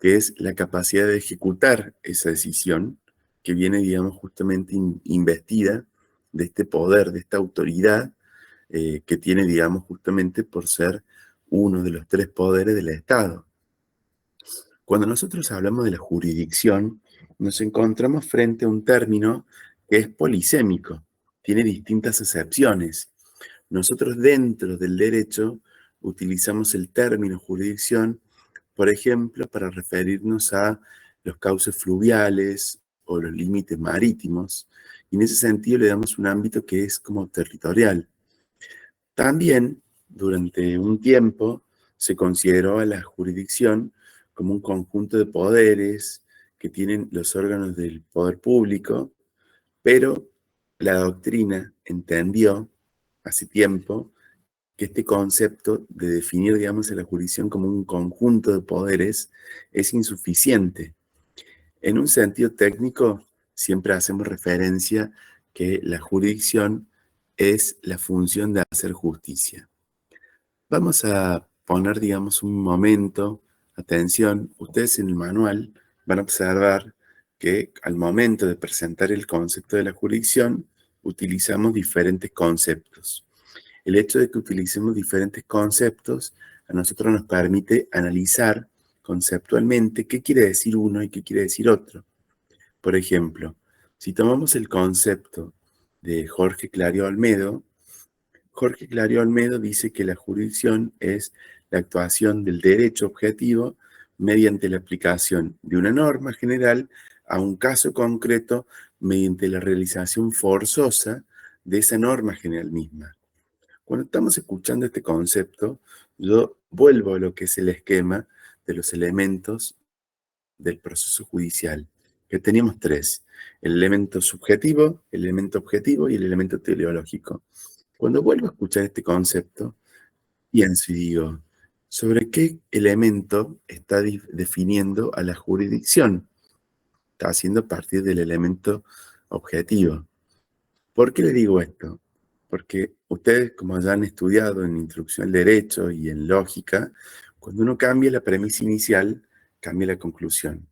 que es la capacidad de ejecutar esa decisión que viene, digamos, justamente investida de este poder, de esta autoridad que tiene, digamos, justamente por ser uno de los 3 poderes del Estado. Cuando nosotros hablamos de la jurisdicción, nos encontramos frente a un término que es polisémico, tiene distintas acepciones. Nosotros dentro del derecho utilizamos el término jurisdicción, por ejemplo, para referirnos a los cauces fluviales o los límites marítimos, y en ese sentido le damos un ámbito que es como territorial. También, durante un tiempo, se consideró a la jurisdicción como un conjunto de poderes que tienen los órganos del poder público, pero la doctrina entendió hace tiempo que este concepto de definir, digamos, a la jurisdicción como un conjunto de poderes es insuficiente. En un sentido técnico, siempre hacemos referencia que la jurisdicción es la función de hacer justicia. Vamos a poner, digamos, un momento, atención, ustedes en el manual van a observar que al momento de presentar el concepto de la jurisdicción, utilizamos diferentes conceptos. El hecho de que utilicemos diferentes conceptos a nosotros nos permite analizar conceptualmente qué quiere decir uno y qué quiere decir otro. Por ejemplo, si tomamos el concepto de Jorge Clario Olmedo, Jorge Clario Olmedo dice que la jurisdicción es la actuación del derecho objetivo mediante la aplicación de una norma general a un caso concreto mediante la realización forzosa de esa norma general misma. Cuando estamos escuchando este concepto, yo vuelvo a lo que es el esquema de los elementos del proceso judicial, que teníamos 3, el elemento subjetivo, el elemento objetivo y el elemento teleológico. Cuando vuelvo a escuchar este concepto, pienso y digo, ¿sobre qué elemento está definiendo a la jurisdicción? Está haciendo a partir del elemento objetivo. ¿Por qué le digo esto? Porque ustedes, como ya han estudiado en Introducción al Derecho y en Lógica, cuando uno cambia la premisa inicial, cambia la conclusión.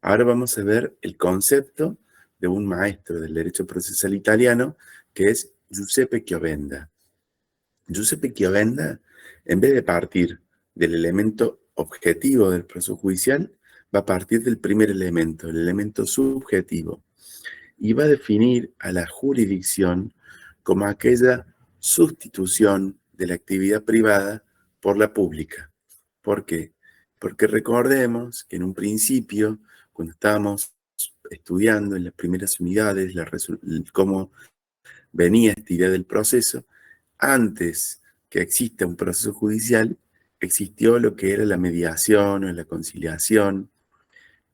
Ahora vamos a ver el concepto de un maestro del derecho procesal italiano, que es Giuseppe Chiovenda. Giuseppe Chiovenda, en vez de partir del elemento objetivo del proceso judicial, va a partir del primer elemento, el elemento subjetivo, y va a definir a la jurisdicción como aquella sustitución de la actividad privada por la pública. ¿Por qué? Porque recordemos que en un principio, cuando estábamos estudiando en las primeras unidades cómo venía esta idea del proceso, antes que exista un proceso judicial, existió lo que era la mediación o la conciliación.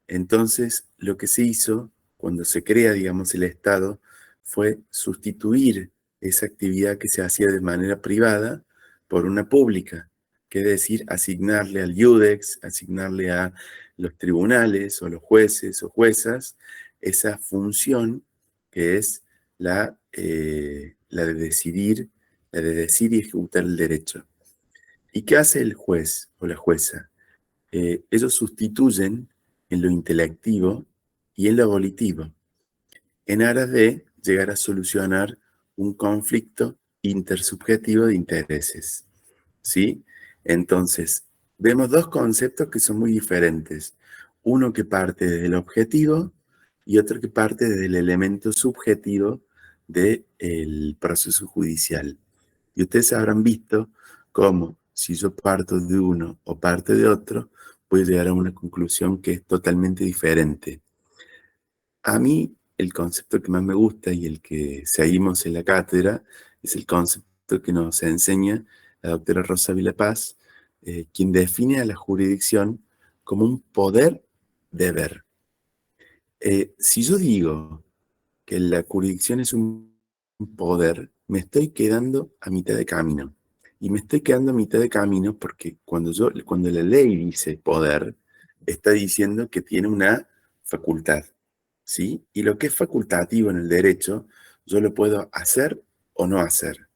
Entonces, lo que se hizo cuando se crea, digamos, el Estado, fue sustituir esa actividad que se hacía de manera privada por una pública, que es decir, asignarle al iudex, asignarle a los tribunales o los jueces o juezas esa función que es la de decidir y ejecutar el derecho. ¿Y qué hace el juez o la jueza? Ellos sustituyen en lo intelectivo y en lo volitivo, en aras de llegar a solucionar un conflicto intersubjetivo de intereses. ¿Sí? Entonces, vemos 2 conceptos que son muy diferentes. Uno que parte desde el objetivo y otro que parte desde el elemento subjetivo del proceso judicial. Y ustedes habrán visto cómo, si yo parto de uno o parto de otro, voy a llegar a una conclusión que es totalmente diferente. A mí, el concepto que más me gusta y el que seguimos en la cátedra es el concepto que nos enseña la doctora Rosa Vilapaz, quien define a la jurisdicción como un poder-deber. Si yo digo que la jurisdicción es un poder, me estoy quedando a mitad de camino. Y me estoy quedando a mitad de camino porque cuando la ley dice poder, está diciendo que tiene una facultad, ¿sí? Y lo que es facultativo en el derecho, yo lo puedo hacer o no hacer.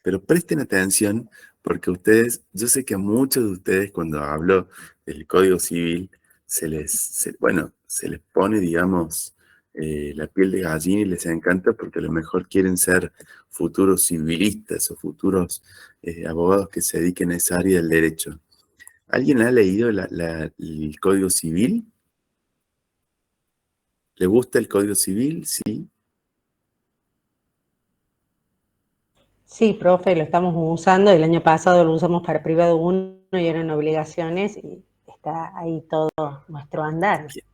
Pero presten atención porque yo sé que a muchos de ustedes cuando hablo del Código Civil, bueno, se les pone, digamos, la piel de gallina y les encanta porque a lo mejor quieren ser futuros civilistas o futuros abogados que se dediquen a esa área del derecho. ¿Alguien ha leído el Código Civil? ¿Le gusta el Código Civil? Sí. Sí, profe, lo estamos usando. El año pasado lo usamos para privado 1 y eran obligaciones y está ahí todo nuestro andar. Bien.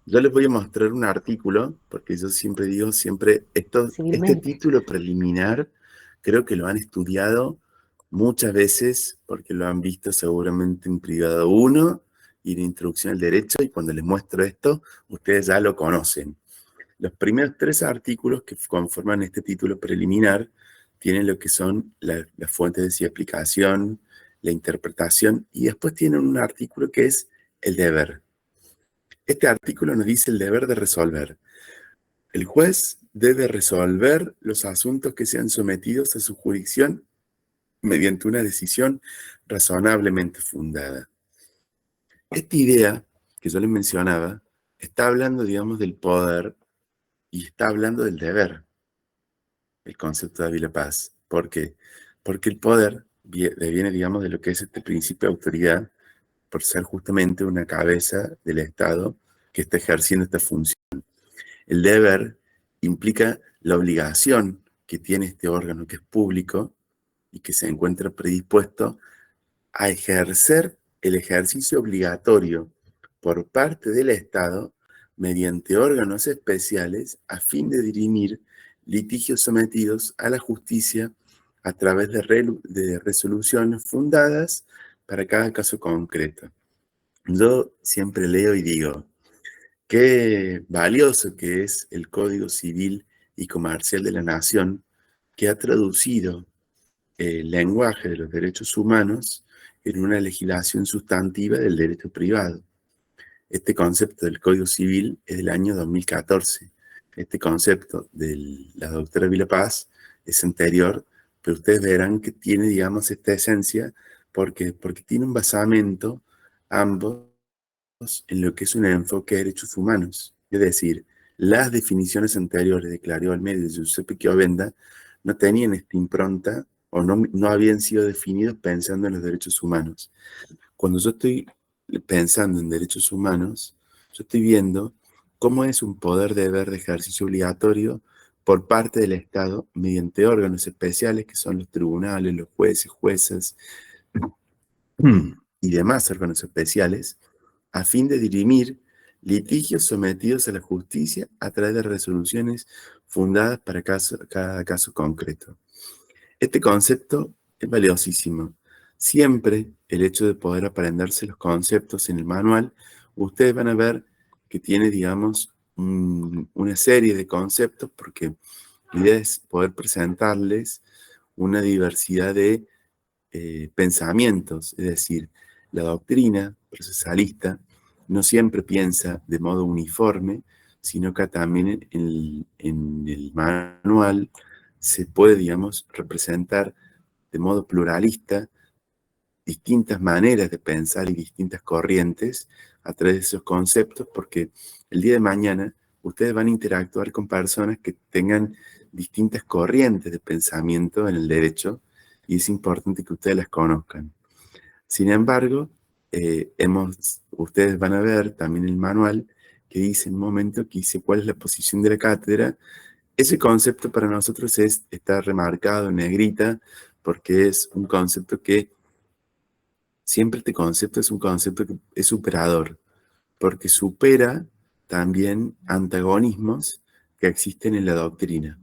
Yo les voy a mostrar un artículo, porque yo siempre digo, este título preliminar, creo que lo han estudiado muchas veces, porque lo han visto seguramente en privado 1 y en introducción al derecho, y cuando les muestro esto, ustedes ya lo conocen. Los primeros 3 artículos que conforman este título preliminar tienen lo que son las fuentes de aplicación, la interpretación, y después tienen un artículo que es el deber. Este artículo nos dice el deber de resolver. El juez debe resolver los asuntos que sean sometidos a su jurisdicción mediante una decisión razonablemente fundada. Esta idea que yo les mencionaba está hablando, digamos, del poder y está hablando del deber, el concepto de Ávila Paz. ¿Por qué? Porque el poder viene, digamos, de lo que es este principio de autoridad, por ser justamente una cabeza del Estado que está ejerciendo esta función. El deber implica la obligación que tiene este órgano que es público y que se encuentra predispuesto a ejercer el ejercicio obligatorio por parte del Estado mediante órganos especiales a fin de dirimir litigios sometidos a la justicia a través de resoluciones fundadas para cada caso concreto. Yo siempre leo y digo, qué valioso que es el Código Civil y Comercial de la Nación, que ha traducido el lenguaje de los derechos humanos en una legislación sustantiva del derecho privado. Este concepto del Código Civil es del año 2014. Este concepto de la doctora Ávila Paz es anterior, pero ustedes verán que tiene, digamos, esta esencia porque tiene un basamento ambos en lo que es un enfoque de derechos humanos. Es decir, las definiciones anteriores de Clario Almeida y de Giuseppe Chiovenda no tenían esta impronta o no habían sido definidos pensando en los derechos humanos. Cuando yo estoy pensando en derechos humanos, yo estoy viendo cómo es un poder deber de ejercicio obligatorio por parte del Estado mediante órganos especiales que son los tribunales, los jueces, juezas y demás órganos especiales, a fin de dirimir litigios sometidos a la justicia a través de resoluciones fundadas para cada caso concreto. Este concepto es valiosísimo. Siempre el hecho de poder aprenderse los conceptos en el manual, ustedes van a ver que tiene, digamos, una serie de conceptos, porque la idea es poder presentarles una diversidad de pensamientos, es decir, la doctrina procesalista no siempre piensa de modo uniforme, sino que también en el manual se puede, digamos, representar de modo pluralista distintas maneras de pensar y distintas corrientes a través de esos conceptos, porque el día de mañana ustedes van a interactuar con personas que tengan distintas corrientes de pensamiento en el derecho y es importante que ustedes las conozcan. Sin embargo, ustedes van a ver también el manual que dice en un momento que dice cuál es la posición de la cátedra. Ese concepto para nosotros está remarcado en negrita porque es un concepto que siempre este concepto es un concepto que es superador, porque supera también antagonismos que existen en la doctrina,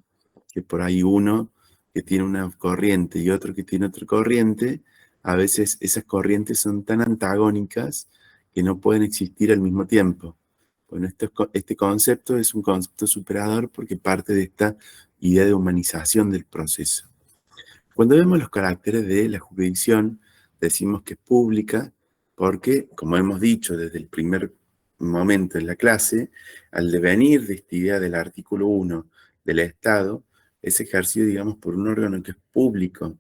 que por ahí uno que tiene una corriente y otro que tiene otra corriente, a veces esas corrientes son tan antagónicas que no pueden existir al mismo tiempo. Bueno, este concepto es un concepto superador porque parte de esta idea de humanización del proceso. Cuando vemos los caracteres de la jurisdicción, decimos que es pública porque, como hemos dicho desde el primer momento en la clase, al devenir de esta idea del artículo 1 del Estado, es ejercido, digamos, por un órgano que es público.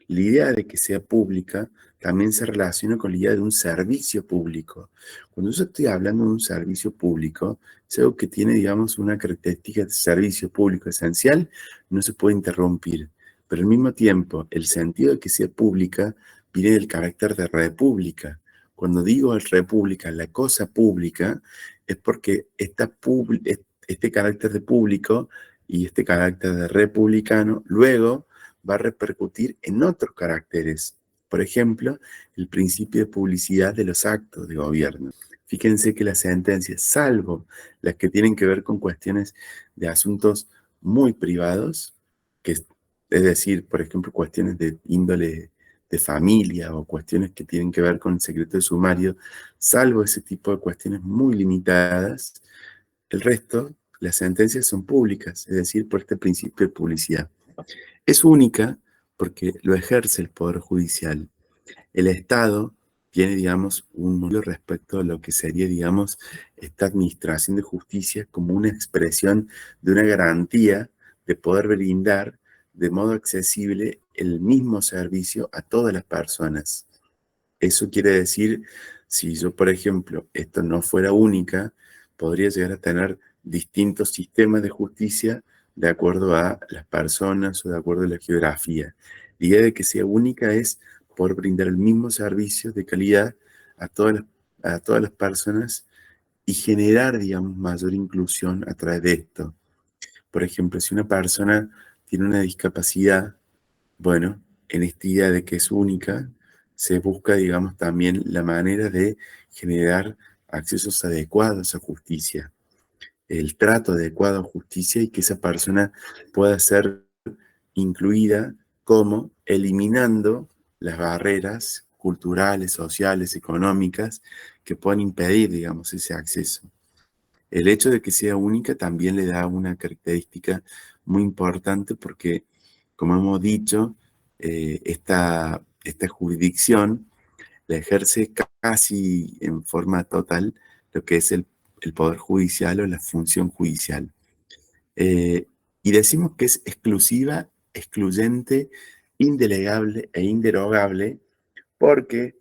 La idea de que sea pública también se relaciona con la idea de un servicio público. Cuando yo estoy hablando de un servicio público, es algo que tiene, digamos, una característica de servicio público esencial, no se puede interrumpir. Pero al mismo tiempo, el sentido de que sea pública viene del carácter de república. Cuando digo república, la cosa pública, es porque este carácter de público y este carácter de republicano luego va a repercutir en otros caracteres. Por ejemplo, el principio de publicidad de los actos de gobierno. Fíjense que las sentencias, salvo las que tienen que ver con cuestiones de asuntos muy privados, que es decir, por ejemplo, cuestiones de índole de familia o cuestiones que tienen que ver con el secreto de sumario, salvo ese tipo de cuestiones muy limitadas, el resto, las sentencias son públicas, es decir, por este principio de publicidad. Es única porque lo ejerce el Poder Judicial. El Estado tiene, digamos, un modelo respecto a lo que sería, digamos, esta administración de justicia como una expresión de una garantía de poder brindar de modo accesible el mismo servicio a todas las personas. Eso quiere decir, si yo, por ejemplo, esto no fuera única, podría llegar a tener distintos sistemas de justicia de acuerdo a las personas o de acuerdo a la geografía. La idea de que sea única es poder brindar el mismo servicio de calidad a todas las personas y generar, digamos, mayor inclusión a través de esto. Por ejemplo, si una persona tiene una discapacidad, bueno, en esta idea de que es única, se busca, digamos, también la manera de generar accesos adecuados a justicia, el trato adecuado a justicia y que esa persona pueda ser incluida como eliminando las barreras culturales, sociales, económicas que puedan impedir, digamos, ese acceso. El hecho de que sea única también le da una característica muy importante porque, como hemos dicho, esta jurisdicción la ejerce casi en forma total lo que es el Poder Judicial o la función judicial. Y decimos que es exclusiva, excluyente, indelegable e inderogable porque,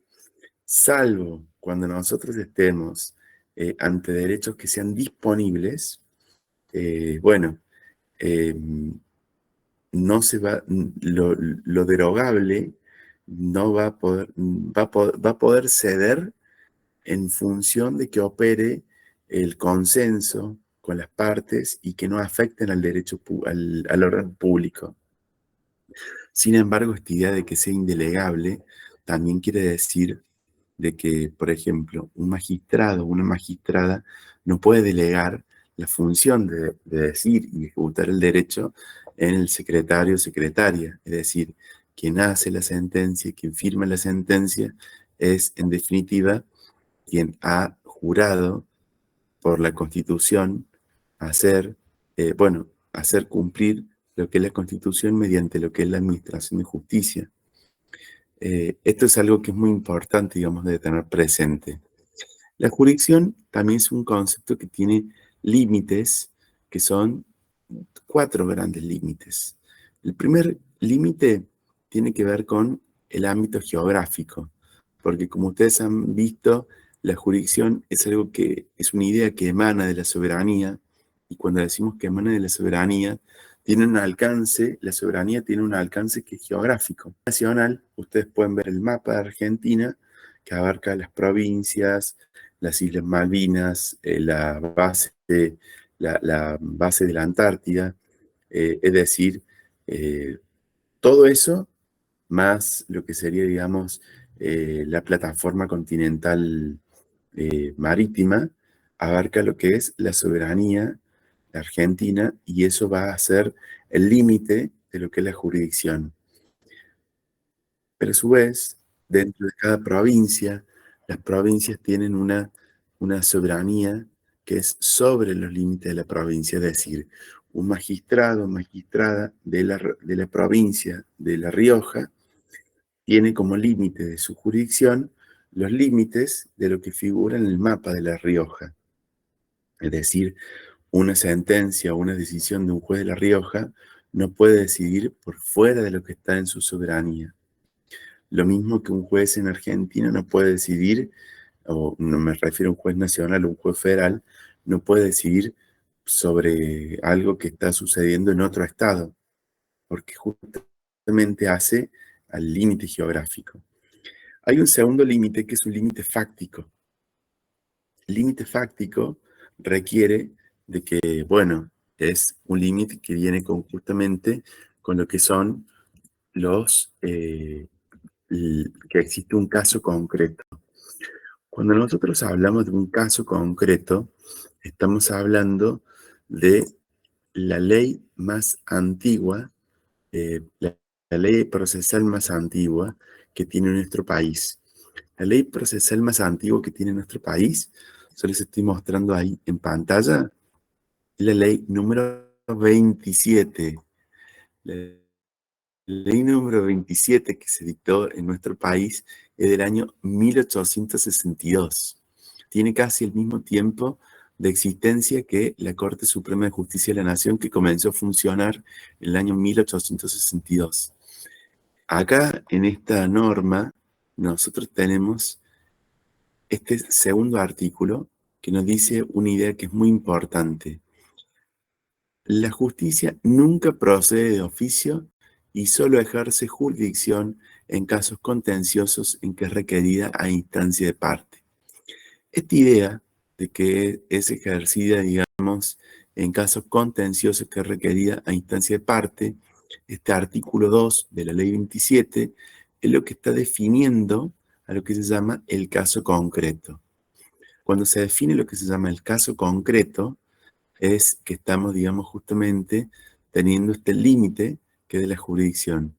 salvo cuando nosotros estemos ante derechos que sean disponibles, no se va, lo derogable no va a poder, va a poder ceder en función de que opere el consenso con las partes y que no afecten al derecho, al orden público. Sin embargo, esta idea de que sea indelegable también quiere decir de que, por ejemplo, un magistrado o una magistrada no puede delegar la función de decir y ejecutar el derecho en el secretario o secretaria. Es decir, quien hace la sentencia, quien firma la sentencia, es, en definitiva, quien ha jurado por la Constitución hacer cumplir lo que es la Constitución mediante lo que es la administración de justicia. Esto es algo que es muy importante, digamos, de tener presente. La jurisdicción también es un concepto que tiene límites, que son 4 grandes límites. El primer límite tiene que ver con el ámbito geográfico, porque como ustedes han visto, la jurisdicción es algo que es una idea que emana de la soberanía, y cuando decimos que emana de la soberanía, tiene un alcance, la soberanía tiene un alcance que es geográfico. Nacional, ustedes pueden ver el mapa de Argentina, que abarca las provincias, las Islas Malvinas, la base de la Antártida, es decir, todo eso, más lo que sería, digamos, la plataforma continental marítima, abarca lo que es la soberanía de Argentina y eso va a ser el límite de lo que es la jurisdicción. Pero a su vez, dentro de cada provincia, las provincias tienen una soberanía que es sobre los límites de la provincia, es decir, un magistrado o magistrada de la provincia de La Rioja tiene como límite de su jurisdicción los límites de lo que figura en el mapa de La Rioja. Es decir, una sentencia o una decisión de un juez de La Rioja no puede decidir por fuera de lo que está en su soberanía. Lo mismo que un juez en Argentina no puede decidir, o no me refiero a un juez nacional o un juez federal, no puede decidir sobre algo que está sucediendo en otro estado, porque justamente hace al límite geográfico. Hay un segundo límite que es un límite fáctico. El límite fáctico requiere de que, bueno, es un límite que viene justamente con lo que son que existe un caso concreto. Cuando nosotros hablamos de un caso concreto, estamos hablando de la ley más antigua, la ley procesal más antigua que tiene nuestro país. La ley procesal más antigua que tiene nuestro país, yo les estoy mostrando ahí en pantalla, es la ley número 27. La ley número 27 que se dictó en nuestro país es del año 1862. Tiene casi el mismo tiempo de existencia que la Corte Suprema de Justicia de la Nación, que comenzó a funcionar en el año 1862. Acá, en esta norma, nosotros tenemos este segundo artículo que nos dice una idea que es muy importante. La justicia nunca procede de oficio y solo ejerce jurisdicción en casos contenciosos en que es requerida a instancia de parte. Esta idea de que es ejercida, digamos, en casos contenciosos que es requerida a instancia de parte, este artículo 2 de la ley 27 es lo que está definiendo a lo que se llama el caso concreto. Cuando se define lo que se llama el caso concreto, es que estamos, digamos, justamente teniendo este límite que es de la jurisdicción.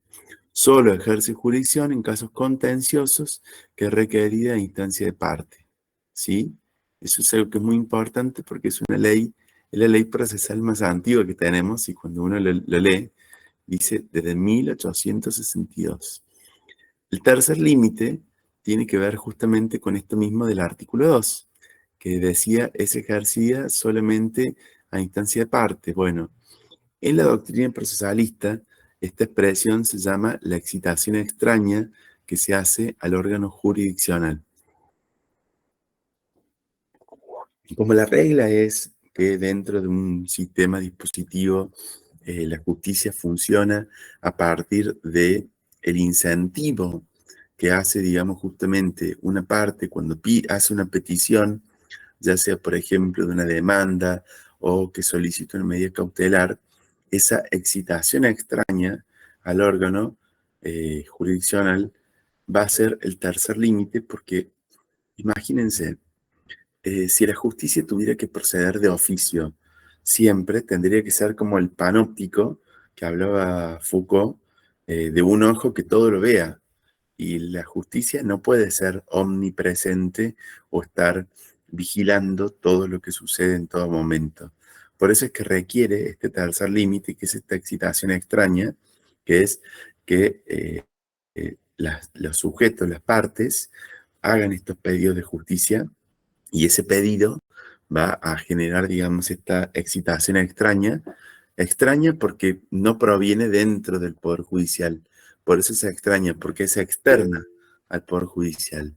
Solo ejerce jurisdicción en casos contenciosos que es requerida a instancia de parte. ¿Sí? Eso es algo que es muy importante porque es una ley, es la ley procesal más antigua que tenemos y cuando uno lo lee, dice desde 1862. El tercer límite tiene que ver justamente con esto mismo del artículo 2, que decía es ejercida solamente a instancia de parte. Bueno, en la doctrina procesalista, esta expresión se llama la excitación extraña que se hace al órgano jurisdiccional. Como la regla es que dentro de un sistema dispositivo la justicia funciona a partir del incentivo que hace, digamos, justamente una parte cuando hace una petición, ya sea, por ejemplo, de una demanda o que solicita una medida cautelar, esa excitación extraña al órgano jurisdiccional va a ser el tercer límite porque, imagínense, si la justicia tuviera que proceder de oficio, siempre tendría que ser como el panóptico que hablaba Foucault, de un ojo que todo lo vea. Y la justicia no puede ser omnipresente o estar vigilando todo lo que sucede en todo momento. Por eso es que requiere este tercer límite, que es esta excitación extraña, que es que los sujetos, las partes, hagan estos pedidos de justicia y ese pedido va a generar, digamos, esta excitación extraña porque no proviene dentro del Poder Judicial. Por eso es extraña, porque es externa al Poder Judicial.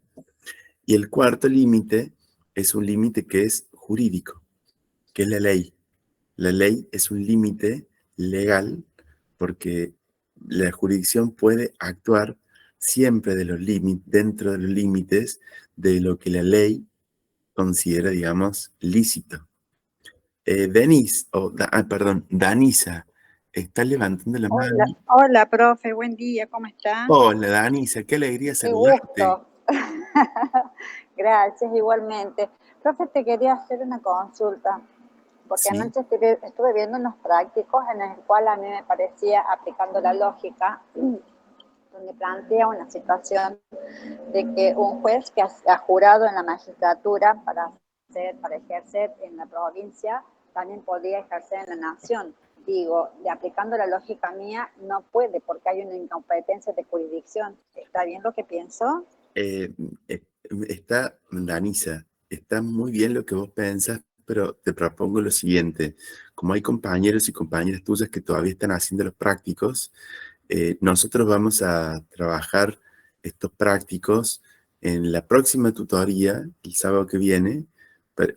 Y el cuarto límite es un límite que es jurídico, que es la ley. La ley es un límite legal porque la jurisdicción puede actuar siempre dentro de los límites de lo que la ley considera, digamos, lícito. Danisa, está levantando la mano. Hola, hola, profe, buen día, ¿cómo está? Hola, Danisa, qué alegría Qué saludarte. gusto. Gracias, igualmente. Profe, te quería hacer una consulta, porque Sí. anoche estuve viendo unos prácticos en el cual a mí me parecía, aplicando la lógica, donde plantea una situación de que un juez que ha jurado en la magistratura para ejercer en la provincia, también podría ejercer en la nación. Digo, aplicando la lógica mía, no puede porque hay una incompetencia de jurisdicción. ¿Está bien lo que pienso? Danisa, está muy bien lo que vos pensás, pero te propongo lo siguiente. Como hay compañeros y compañeras tuyas que todavía están haciendo los prácticos, nosotros vamos a trabajar estos prácticos en la próxima tutoría, el sábado que viene,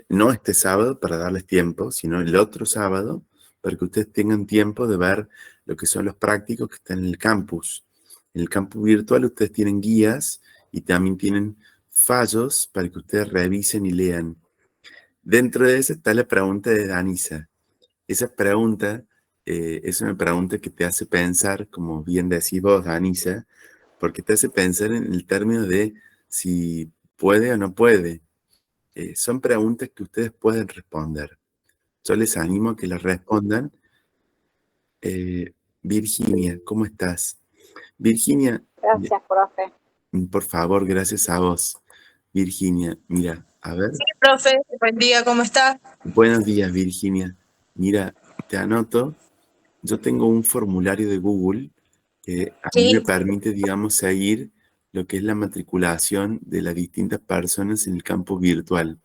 no este sábado para darles tiempo, sino el otro sábado, para que ustedes tengan tiempo de ver lo que son los prácticos que están en el campus. En el campus virtual ustedes tienen guías y también tienen fallos para que ustedes revisen y lean. Dentro de eso está la pregunta de Danisa. Esa pregunta es una pregunta que te hace pensar, como bien decís vos, Danisa, porque te hace pensar en el término de si puede o no puede. Son preguntas que ustedes pueden responder. Yo les animo a que las respondan. Virginia, ¿cómo estás? Virginia, Gracias, profe. por favor, gracias a vos. Virginia, mira, a ver. Sí, profe, buen día, ¿cómo está? Buenos días, Virginia. Mira, te anoto. Yo tengo un formulario de Google que a mí me Sí, permite, digamos, seguir lo que es la matriculación de las distintas personas en el campo virtual.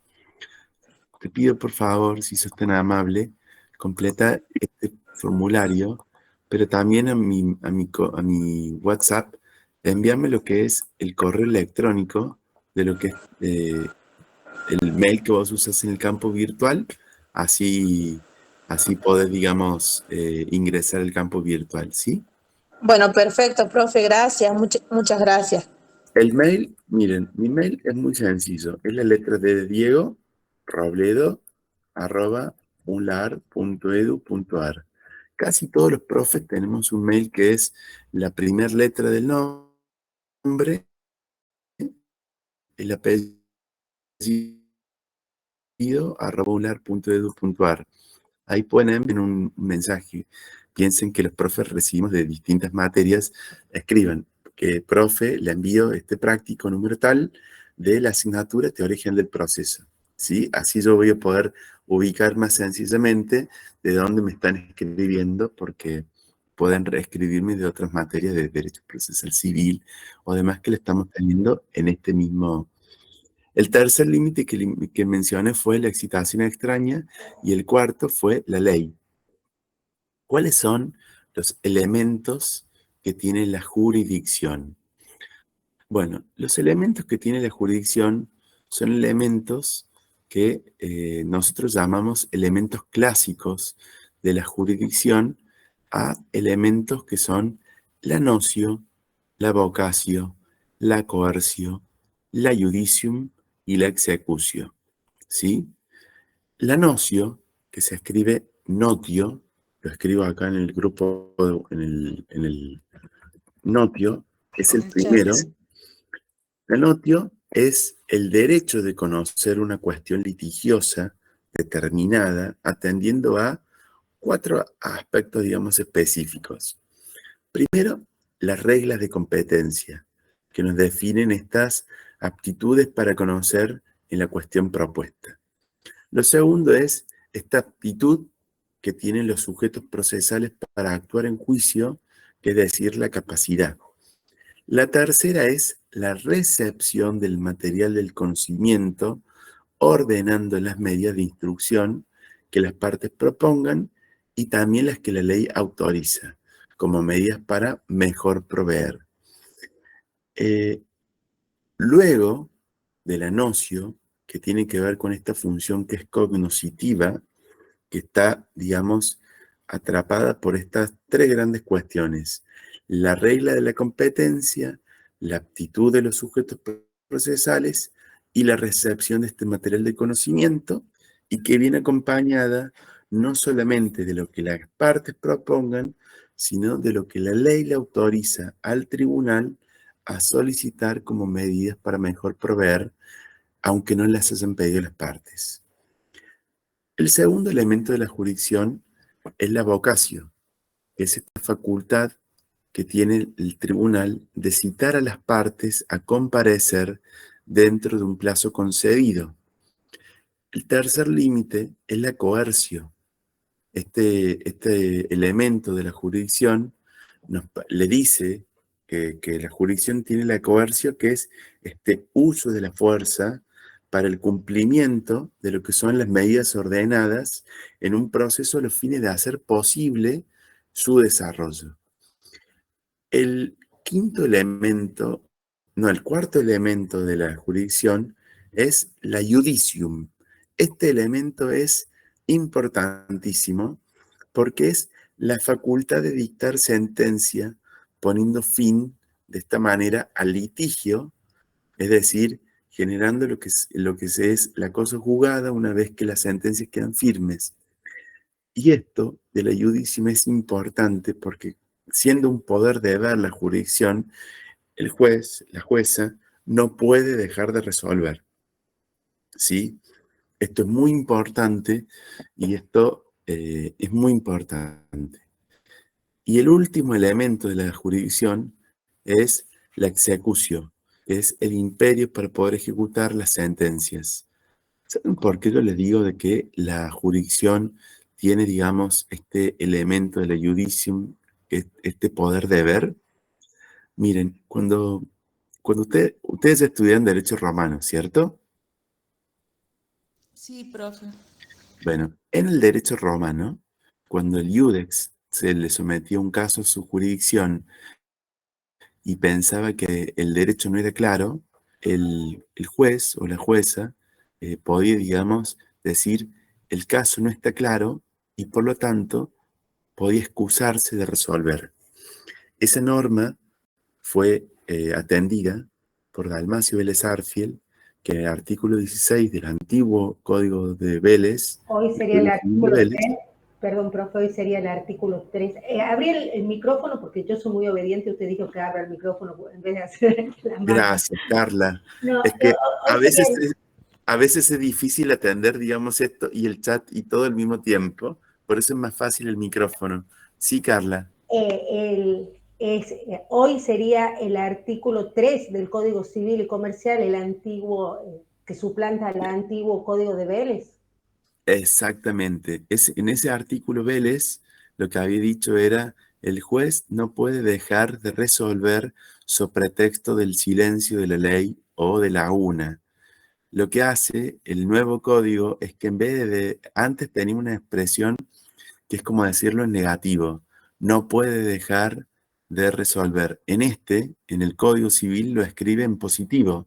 Te pido, por favor, si sos tan amable, completa este formulario, pero también a mi WhatsApp, envíame lo que es el correo electrónico de lo que es el mail que vos usas en el campo virtual, así podés, digamos, ingresar al campo virtual, ¿sí? bueno, perfecto, profe, gracias, muchas gracias. El mail, miren, mi mail es muy sencillo. Es la letra D de Diego, Robledo, @unlar.edu.ar. Casi todos los profes tenemos un mail que es la primera letra del nombre, el apellido, @unlar.edu.ar. Ahí pueden enviar un mensaje. Piensen que los profes recibimos de distintas materias. Escriban que profe, le envío este práctico número tal de la asignatura Teoría General del Proceso. ¿Sí? Así yo voy a poder ubicar más sencillamente de dónde me están escribiendo, porque pueden reescribirme de otras materias de Derecho Procesal Civil o demás que le estamos teniendo en este mismo. El tercer límite que mencioné fue la excitación extraña y el cuarto fue la ley. ¿Cuáles son los elementos que tiene la jurisdicción? Bueno, los elementos que tiene la jurisdicción son elementos que nosotros llamamos elementos clásicos de la jurisdicción, a elementos que son la nocio, la vocatio, la coercio, la judicium y la executio. ¿Sí? La nocio, que se escribe notio, lo escribo acá en el grupo, en el notio, es el primero. La notio es el derecho de conocer una cuestión litigiosa determinada, atendiendo a 4 aspectos, digamos, específicos. Primero, las reglas de competencia, que nos definen estas aptitudes para conocer en la cuestión propuesta. Lo segundo es esta aptitud que tienen los sujetos procesales para actuar en juicio, que es decir, la capacidad. La tercera es la recepción del material del conocimiento, ordenando las medidas de instrucción que las partes propongan y también las que la ley autoriza, como medidas para mejor proveer. Luego de la nocio, que tiene que ver con esta función que es cognoscitiva, que está, digamos, atrapada por estas 3 grandes cuestiones: la regla de la competencia, la aptitud de los sujetos procesales y la recepción de este material de conocimiento, y que viene acompañada no solamente de lo que las partes propongan, sino de lo que la ley le autoriza al tribunal a solicitar como medidas para mejor proveer, aunque no las hayan pedido las partes. El segundo elemento de la jurisdicción es la vocatio, que es esta facultad que tiene el tribunal de citar a las partes a comparecer dentro de un plazo concedido. El tercer límite es la coercio. Este elemento de la jurisdicción le dice que la jurisdicción tiene la coercio, que es este uso de la fuerza para el cumplimiento de lo que son las medidas ordenadas en un proceso a los fines de hacer posible su desarrollo. El quinto elemento No, el cuarto elemento de la jurisdicción es la judicium. Este elemento es importantísimo porque es la facultad de dictar sentencia poniendo fin de esta manera al litigio, es decir, generando lo que es la cosa juzgada una vez que las sentencias quedan firmes. Y esto de la judicium es importante porque siendo un poder de ver la jurisdicción, el juez, la jueza, no puede dejar de resolver. ¿Sí? Esto es muy importante y esto es muy importante. Y el último elemento de la jurisdicción es la execución, es el imperio para poder ejecutar las sentencias. ¿Saben por qué yo les digo de que la jurisdicción tiene, digamos, este elemento de la judicium, este poder de ver? Miren, cuando ustedes estudian Derecho Romano, ¿cierto? Sí, profe. Bueno, en el Derecho Romano, cuando el iudex se le sometía un caso a su jurisdicción y pensaba que el derecho no era claro, el juez o la jueza podía, digamos, decir, el caso no está claro y por lo tanto podía excusarse de resolver. Esa norma fue atendida por Dalmacio Vélez Arfiel, que en el artículo 16 del antiguo Código de Vélez, Hoy sería el artículo Vélez, 3, perdón, profe, hoy sería el artículo 3. Abrí el micrófono porque yo soy muy obediente, usted dijo que abra el micrófono en vez de hacer la mano. Gracias, Carla. No, es que hoy a veces es difícil atender, digamos, esto y el chat y todo al mismo tiempo, por eso es más fácil el micrófono. Sí, Carla. Hoy sería el artículo 3 del Código Civil y Comercial, el antiguo, que suplanta al antiguo Código de Vélez. Exactamente. En ese artículo Vélez, lo que había dicho era, el juez no puede dejar de resolver so pretexto del silencio de la ley o de la una. Lo que hace el nuevo código es que en vez de, antes tenía una expresión que es como decirlo en negativo, no puede dejar de resolver. En el Código Civil lo escribe en positivo,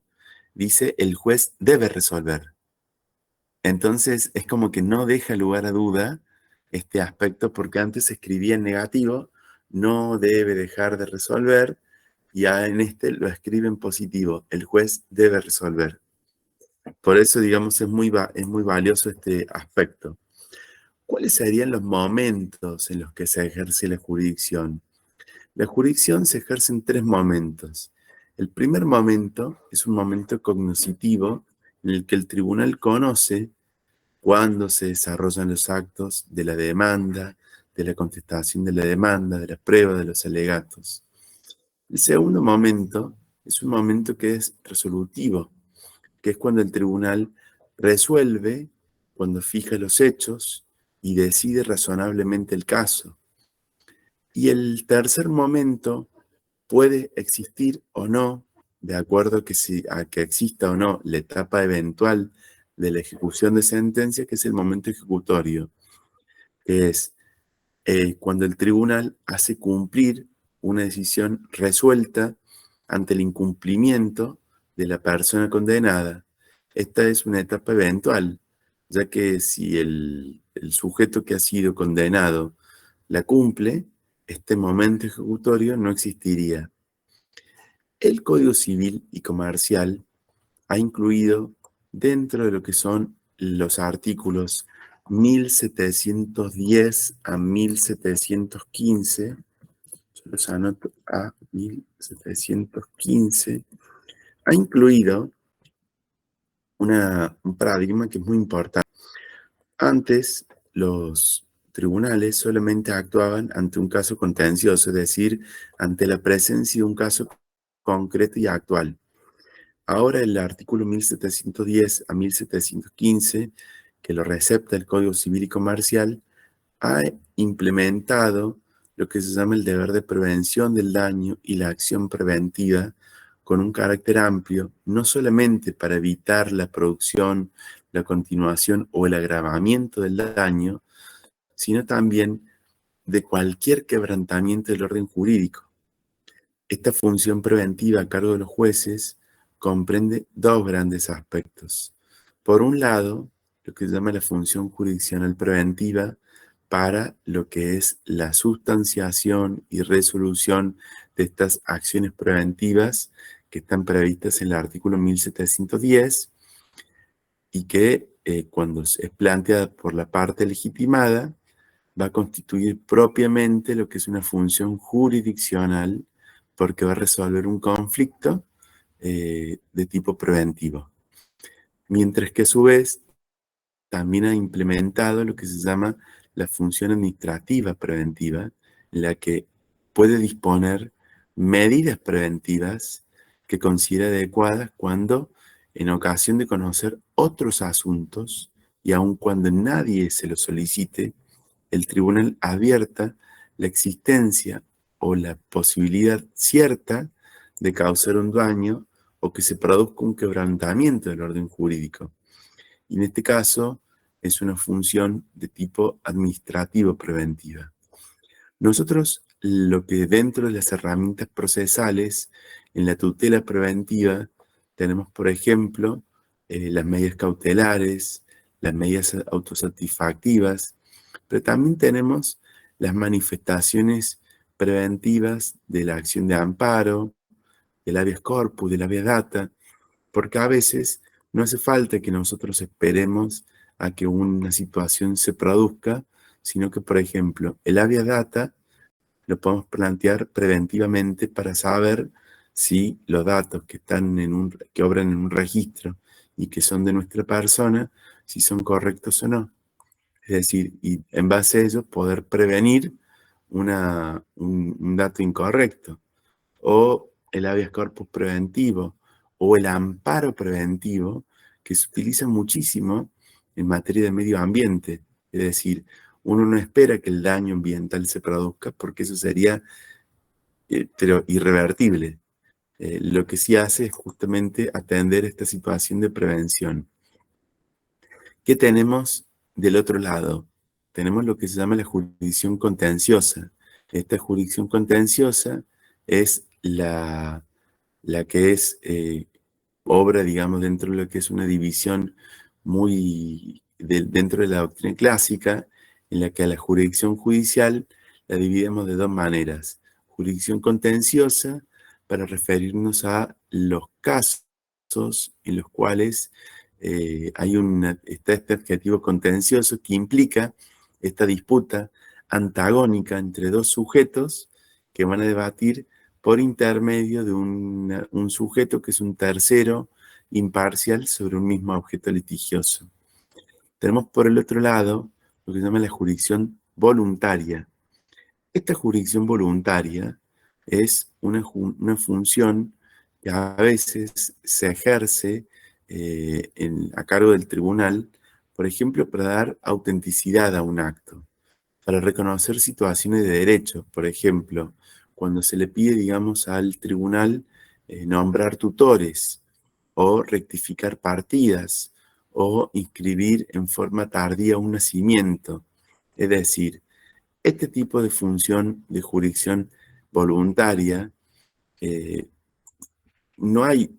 dice el juez debe resolver. Entonces es como que no deja lugar a duda este aspecto porque antes se escribía en negativo, no debe dejar de resolver, y en lo escribe en positivo, el juez debe resolver. Por eso, digamos, es muy valioso este aspecto. ¿Cuáles serían los momentos en los que se ejerce la jurisdicción? La jurisdicción se ejerce en 3 momentos. El primer momento es un momento cognoscitivo en el que el tribunal conoce cuándo se desarrollan los actos de la demanda, de la contestación de la demanda, de la prueba, de los alegatos. El segundo momento es un momento que es resolutivo, que es cuando el tribunal resuelve, cuando fija los hechos y decide razonablemente el caso. Y el tercer momento puede existir o no, de acuerdo a que exista o no la etapa eventual de la ejecución de sentencia, que es el momento ejecutorio, que es cuando el tribunal hace cumplir una decisión resuelta ante el incumplimiento de la persona condenada. Esta es una etapa eventual, ya que si el sujeto que ha sido condenado la cumple, este momento ejecutorio no existiría. El Código Civil y Comercial ha incluido dentro de lo que son los artículos 1710 a 1715, yo los anoto a 1715, ha incluido un paradigma que es muy importante. Antes, los tribunales solamente actuaban ante un caso contencioso, es decir, ante la presencia de un caso concreto y actual. Ahora el artículo 1710 a 1715, que lo recepta el Código Civil y Comercial, ha implementado lo que se llama el deber de prevención del daño y la acción preventiva con un carácter amplio, no solamente para evitar la producción, la continuación o el agravamiento del daño, sino también de cualquier quebrantamiento del orden jurídico. esta función preventiva a cargo de los jueces comprende dos grandes aspectos. Por un lado, lo que se llama la función jurisdiccional preventiva para lo que es la sustanciación y resolución de estas acciones preventivas que están previstas en el artículo 1710 y que cuando es planteada por la parte legitimada va a constituir propiamente lo que es una función jurisdiccional porque va a resolver un conflicto de tipo preventivo. Mientras que a su vez también ha implementado lo que se llama la función administrativa preventiva, en la que puede disponer medidas preventivas que considera adecuadas cuando, en ocasión de conocer otros asuntos, y aun cuando nadie se lo solicite, el tribunal advierta la existencia o la posibilidad cierta de causar un daño o que se produzca un quebrantamiento del orden jurídico. Y en este caso es una función de tipo administrativo preventiva. Nosotros lo que dentro de las herramientas procesales en la tutela preventiva tenemos, por ejemplo, las medidas cautelares, las medidas autosatisfactivas, pero también tenemos las manifestaciones preventivas de la acción de amparo, del habeas corpus, del habeas data, porque a veces no hace falta que nosotros esperemos a que una situación se produzca, sino que, por ejemplo, el habeas data lo podemos plantear preventivamente para saber si los datos que que obran en un registro y que son de nuestra persona, si son correctos o no. Es decir, y en base a ello poder prevenir un dato incorrecto. O el habeas corpus preventivo, o el amparo preventivo, que se utiliza muchísimo en materia de medio ambiente. Es decir, uno no espera que el daño ambiental se produzca porque eso sería pero irrevertible. Lo que sí hace es justamente atender esta situación de prevención. ¿Qué tenemos del otro lado? Tenemos lo que se llama la jurisdicción contenciosa. Esta jurisdicción contenciosa es la que es obra, digamos, dentro de lo que es una división muy dentro de la doctrina clásica, en la que a la jurisdicción judicial la dividimos de dos maneras. Jurisdicción contenciosa, para referirnos a los casos en los cuales está este adjetivo contencioso que implica esta disputa antagónica entre dos sujetos que van a debatir por intermedio de un sujeto que es un tercero imparcial sobre un mismo objeto litigioso. Tenemos por el otro lado lo que se llama la jurisdicción voluntaria. Esta jurisdicción voluntaria es una función que a veces se ejerce a cargo del tribunal, por ejemplo, para dar autenticidad a un acto, para reconocer situaciones de derecho. Por ejemplo, cuando se le pide, digamos, al tribunal nombrar tutores o rectificar partidas o inscribir en forma tardía un nacimiento. Es decir, este tipo de función de jurisdicción voluntaria, no hay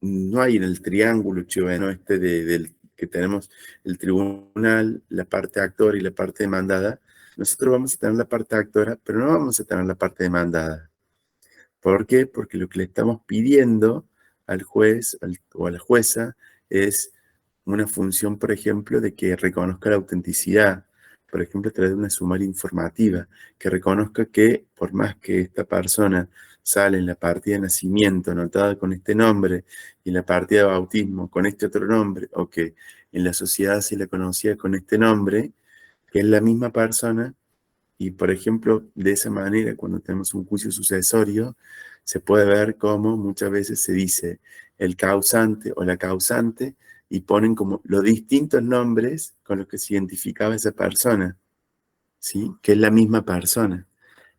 en el triángulo chileno que tenemos el tribunal, la parte actora y la parte demandada. Nosotros vamos a tener la parte actora, pero no vamos a tener la parte demandada. ¿Por qué? Porque lo que le estamos pidiendo al juez o a la jueza es una función, por ejemplo, de que reconozca la autenticidad, por ejemplo, a través de una sumaria informativa, que reconozca que por más que esta persona sale en la partida de nacimiento anotada con este nombre y en la partida de bautismo con este otro nombre, o que en la sociedad se la conocía con este nombre, que es la misma persona, y por ejemplo, de esa manera, cuando tenemos un juicio sucesorio, se puede ver cómo muchas veces se dice el causante o la causante y ponen como los distintos nombres con los que se identificaba esa persona, ¿sí? Que es la misma persona.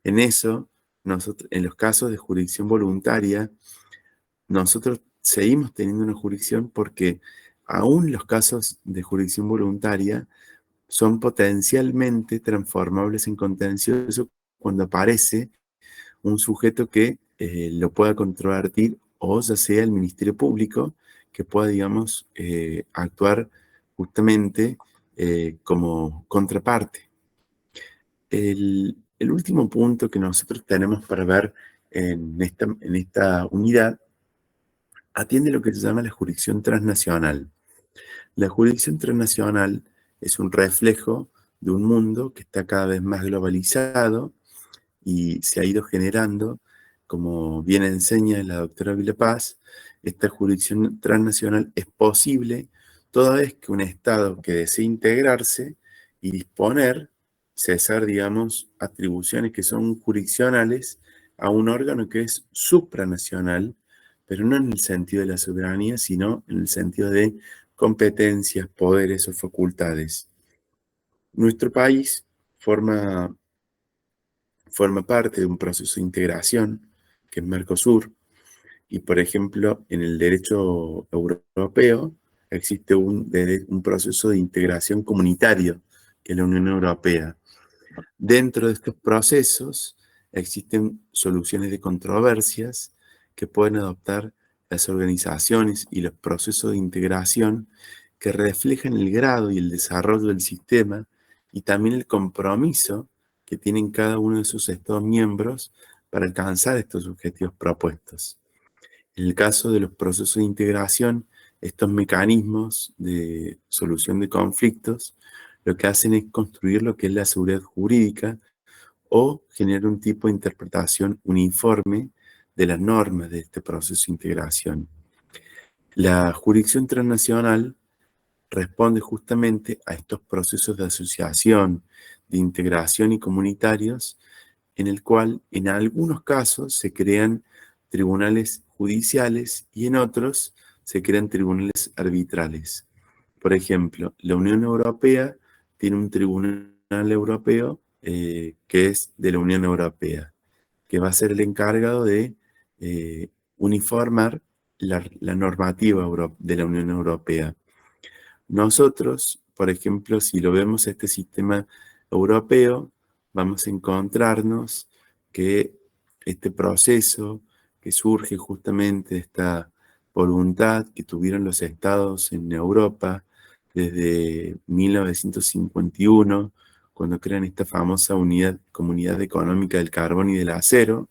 En eso, en los casos de jurisdicción voluntaria, nosotros seguimos teniendo una jurisdicción porque aún los casos de jurisdicción voluntaria son potencialmente transformables en contencioso cuando aparece un sujeto que lo pueda controvertir, o ya sea el Ministerio Público, que pueda, digamos, actuar justamente como contraparte. El último punto que nosotros tenemos para ver en esta unidad atiende lo que se llama la jurisdicción transnacional. La jurisdicción transnacional es un reflejo de un mundo que está cada vez más globalizado y se ha ido generando, como bien enseña la doctora Vilapaz, esta jurisdicción transnacional es posible toda vez que un Estado que desee integrarse y disponer, cesar, digamos, atribuciones que son jurisdiccionales a un órgano que es supranacional, pero no en el sentido de la soberanía, sino en el sentido de competencias, poderes o facultades. Nuestro país forma parte de un proceso de integración, que es Mercosur, y por ejemplo, en el derecho europeo existe un proceso de integración comunitario, que es la Unión Europea. Dentro de estos procesos existen soluciones de controversias que pueden adoptar las organizaciones y los procesos de integración que reflejan el grado y el desarrollo del sistema y también el compromiso que tienen cada uno de sus Estados miembros para alcanzar estos objetivos propuestos. En el caso de los procesos de integración, estos mecanismos de solución de conflictos lo que hacen es construir lo que es la seguridad jurídica o generar un tipo de interpretación uniforme de las normas de este proceso de integración. La jurisdicción transnacional responde justamente a estos procesos de asociación, de integración y comunitarios, en el cual en algunos casos se crean tribunales judiciales y en otros se crean tribunales arbitrales. Por ejemplo, la Unión Europea tiene un tribunal europeo que es de la Unión Europea, que va a ser el encargado de uniformar la normativa de la Unión Europea. Nosotros, por ejemplo, si lo vemos este sistema europeo, vamos a encontrarnos que este proceso que surge justamente de esta voluntad que tuvieron los estados en Europa desde 1951, cuando crean esta famosa Comunidad Económica del Carbón y del Acero,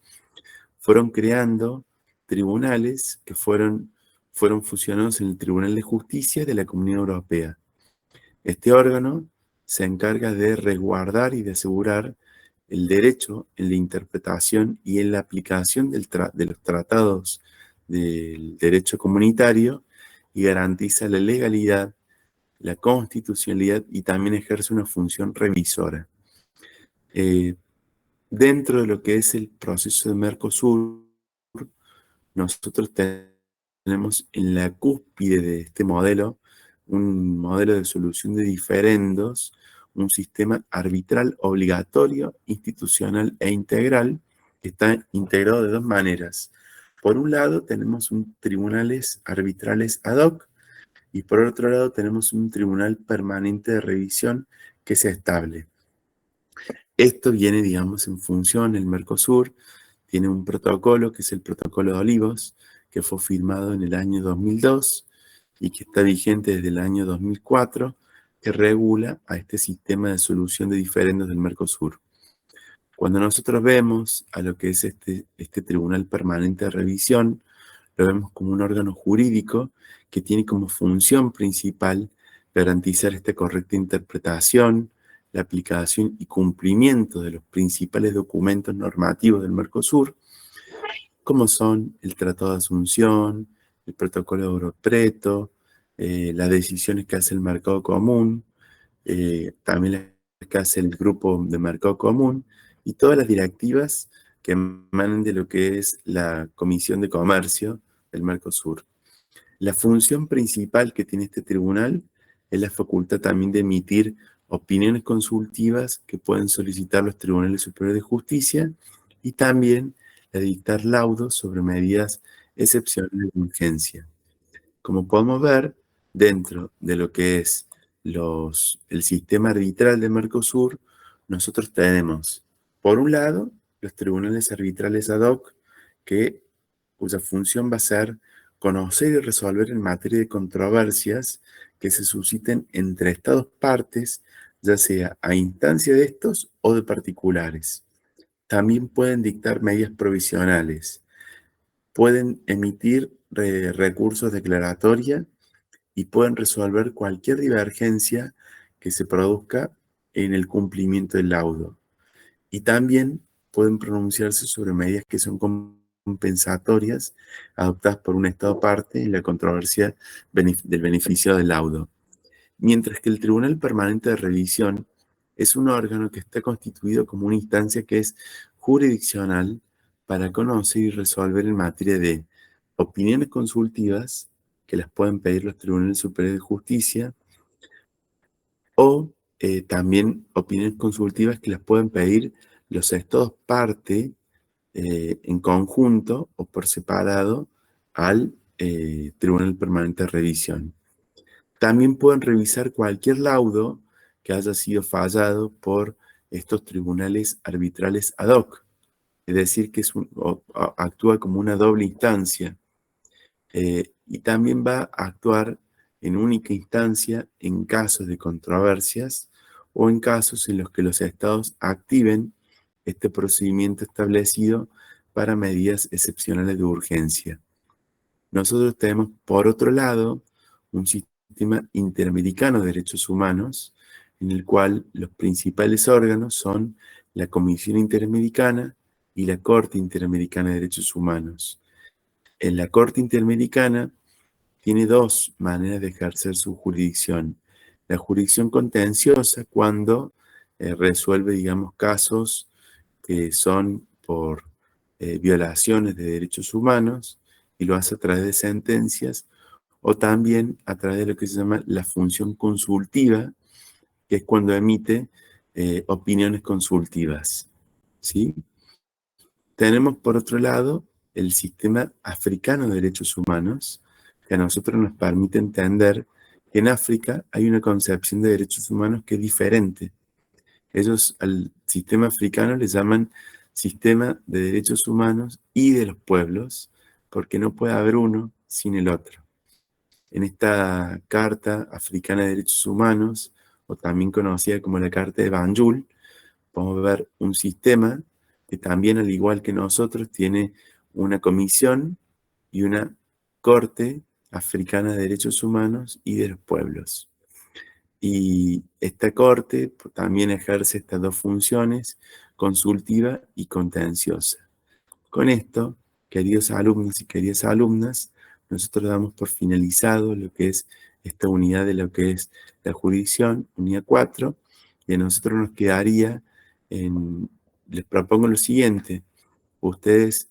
fueron creando tribunales que fueron fusionados en el Tribunal de Justicia de la Comunidad Europea. Este órgano se encarga de resguardar y de asegurar el derecho en la interpretación y en la aplicación de los tratados del derecho comunitario y garantiza la legalidad, la constitucionalidad y también ejerce una función revisora. Dentro de lo que es el proceso de Mercosur, nosotros tenemos en la cúspide de este modelo un modelo de solución de diferendos, un sistema arbitral obligatorio, institucional e integral, que está integrado de dos maneras. Por un lado tenemos tribunales arbitrales ad hoc y por otro lado tenemos un tribunal permanente de revisión que es estable. Esto viene, digamos, en función, el Mercosur tiene un protocolo que es el Protocolo de Olivos, que fue firmado en el año 2002 y que está vigente desde el año 2004, que regula a este sistema de solución de diferendos del Mercosur. Cuando nosotros vemos a lo que es este Tribunal Permanente de Revisión, lo vemos como un órgano jurídico que tiene como función principal garantizar esta correcta interpretación, la aplicación y cumplimiento de los principales documentos normativos del Mercosur, como son el Tratado de Asunción, el Protocolo de Europreto, las decisiones que hace el Mercado Común, también las que hace el Grupo de Mercado Común, y todas las directivas que emanan de lo que es la Comisión de Comercio del Mercosur. La función principal que tiene este tribunal es la facultad también de emitir opiniones consultivas que pueden solicitar los tribunales superiores de justicia y también de dictar laudos sobre medidas excepcionales de urgencia. Como podemos ver, dentro de lo que es el sistema arbitral de Mercosur, nosotros tenemos, por un lado, los tribunales arbitrales ad hoc, cuya función va a ser conocer y resolver en materia de controversias que se susciten entre estados partes, ya sea a instancia de estos o de particulares. También pueden dictar medidas provisionales, pueden emitir recursos declaratoria y pueden resolver cualquier divergencia que se produzca en el cumplimiento del laudo. Y también pueden pronunciarse sobre medidas que son compensatorias adoptadas por un Estado parte en la controversia del beneficio del laudo. Mientras que el Tribunal Permanente de Revisión es un órgano que está constituido como una instancia que es jurisdiccional para conocer y resolver en materia de opiniones consultivas, que las pueden pedir los tribunales superiores de justicia, o también opiniones consultivas que las pueden pedir los estados parte en conjunto o por separado al Tribunal Permanente de Revisión. También pueden revisar cualquier laudo que haya sido fallado por estos tribunales arbitrales ad hoc, es decir, que actúa como una doble instancia. Y también va a actuar en única instancia en casos de controversias o en casos en los que los estados activen este procedimiento establecido para medidas excepcionales de urgencia. Nosotros tenemos, por otro lado, un sistema interamericano de derechos humanos en el cual los principales órganos son la Comisión Interamericana y la Corte Interamericana de Derechos Humanos. En la Corte Interamericana tiene dos maneras de ejercer su jurisdicción. La jurisdicción contenciosa, cuando resuelve, digamos, casos que son por violaciones de derechos humanos y lo hace a través de sentencias, o también a través de lo que se llama la función consultiva, que es cuando emite opiniones consultivas, ¿sí? Tenemos, por otro lado, el sistema africano de derechos humanos, que a nosotros nos permite entender que en África hay una concepción de derechos humanos que es diferente. Ellos al sistema africano le llaman sistema de derechos humanos y de los pueblos, porque no puede haber uno sin el otro. En esta Carta Africana de Derechos Humanos, o también conocida como la Carta de Banjul, podemos ver un sistema que también, al igual que nosotros, tiene una comisión y una Corte Africana de Derechos Humanos y de los Pueblos. Y esta Corte también ejerce estas dos funciones, consultiva y contenciosa. Con esto, queridos alumnos y queridas alumnas, nosotros damos por finalizado lo que es esta unidad de lo que es la jurisdicción, unidad 4, y a nosotros nos quedaría les propongo lo siguiente: ustedes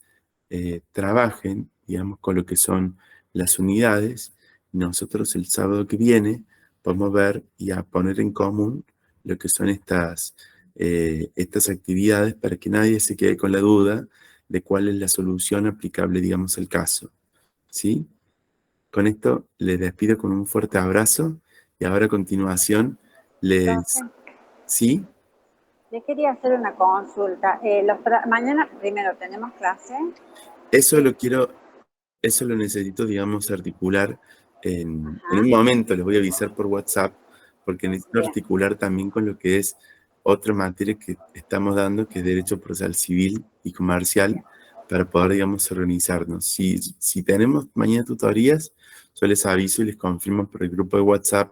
trabajen, digamos, con lo que son las unidades, y nosotros el sábado que viene podemos ver y a poner en común lo que son estas actividades para que nadie se quede con la duda de cuál es la solución aplicable, digamos, al caso, ¿sí? Con esto les despido con un fuerte abrazo y ahora a continuación ¿Sí? Le quería hacer una consulta. Mañana primero tenemos clase. Eso lo necesito, digamos, articular en un momento. Les voy a avisar por WhatsApp, porque necesito articular también con lo que es otra materia que estamos dando, que es Derecho Procesal Civil y Comercial, para poder, digamos, organizarnos. Si tenemos mañana tutorías, yo les aviso y les confirmo por el grupo de WhatsApp,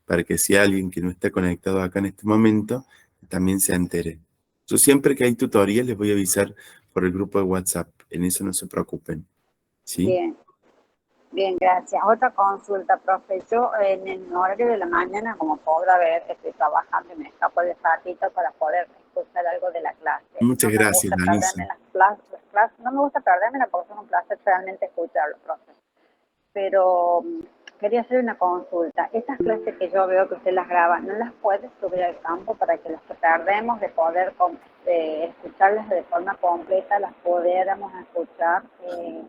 para que si alguien que no está conectado acá en este momento, también se entere. Yo siempre que hay tutorías les voy a avisar por el grupo de WhatsApp. En eso no se preocupen. ¿Sí? Bien, gracias. Otra consulta, profe. Yo en el horario de la mañana, como podrá ver, estoy trabajando y me escapo de ratito para poder escuchar algo de la clase. Muchas gracias, Danisa. No me gusta perdérmela porque son un placer realmente escucharlo, profe. Pero quería hacer una consulta. Estas clases que yo veo que usted las graba, ¿no las puede subir al campo para que las que perdemos de poder escucharlas de forma completa, las pudiéramos escuchar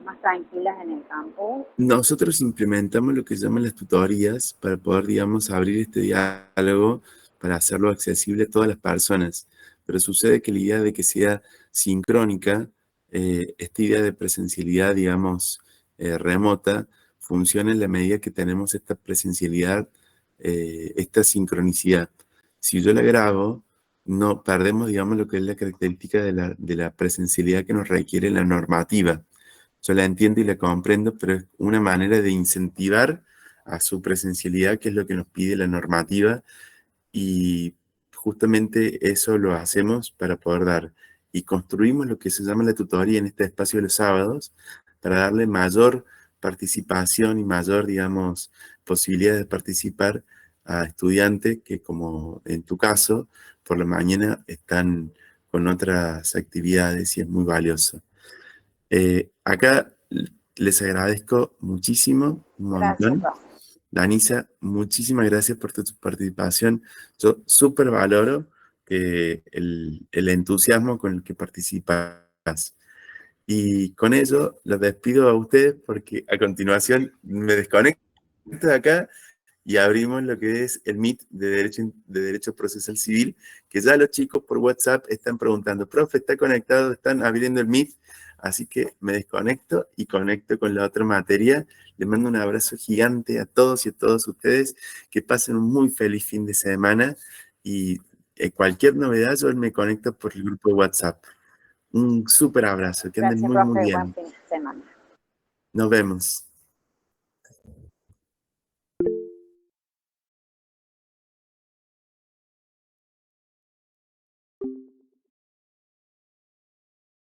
más tranquilas en el campo? Nosotros implementamos lo que llaman las tutorías para poder, digamos, abrir este diálogo para hacerlo accesible a todas las personas. pero sucede que la idea de que sea sincrónica, esta idea de presencialidad, digamos, remota, funciona en la medida que tenemos esta presencialidad, esta sincronicidad. Si yo la grabo, no perdemos, digamos, lo que es la característica de la presencialidad que nos requiere la normativa. Yo la entiendo y la comprendo, pero es una manera de incentivar a su presencialidad, que es lo que nos pide la normativa, y justamente eso lo hacemos para poder dar. Y construimos lo que se llama la tutoría en este espacio de los sábados, para darle mayor participación y mayor, digamos, posibilidad de participar a estudiantes que, como en tu caso, por la mañana están con otras actividades y es muy valioso. Acá les agradezco muchísimo, un montón. Gracias. Danisa, muchísimas gracias por tu participación. Yo súper valoro el entusiasmo con el que participas. Y con ello los despido a ustedes porque a continuación me desconecto de acá y abrimos lo que es el Meet de Derecho Procesal Civil, que ya los chicos por WhatsApp están preguntando, profe, ¿está conectado? ¿Están abriendo el Meet? Así que me desconecto y conecto con la otra materia. Les mando un abrazo gigante a todos y a todas ustedes. Que pasen un muy feliz fin de semana y cualquier novedad yo me conecto por el grupo de WhatsApp. Un súper abrazo. Que anden Gracias, muy, muy profe. bien. Buen fin de semana. Nos vemos.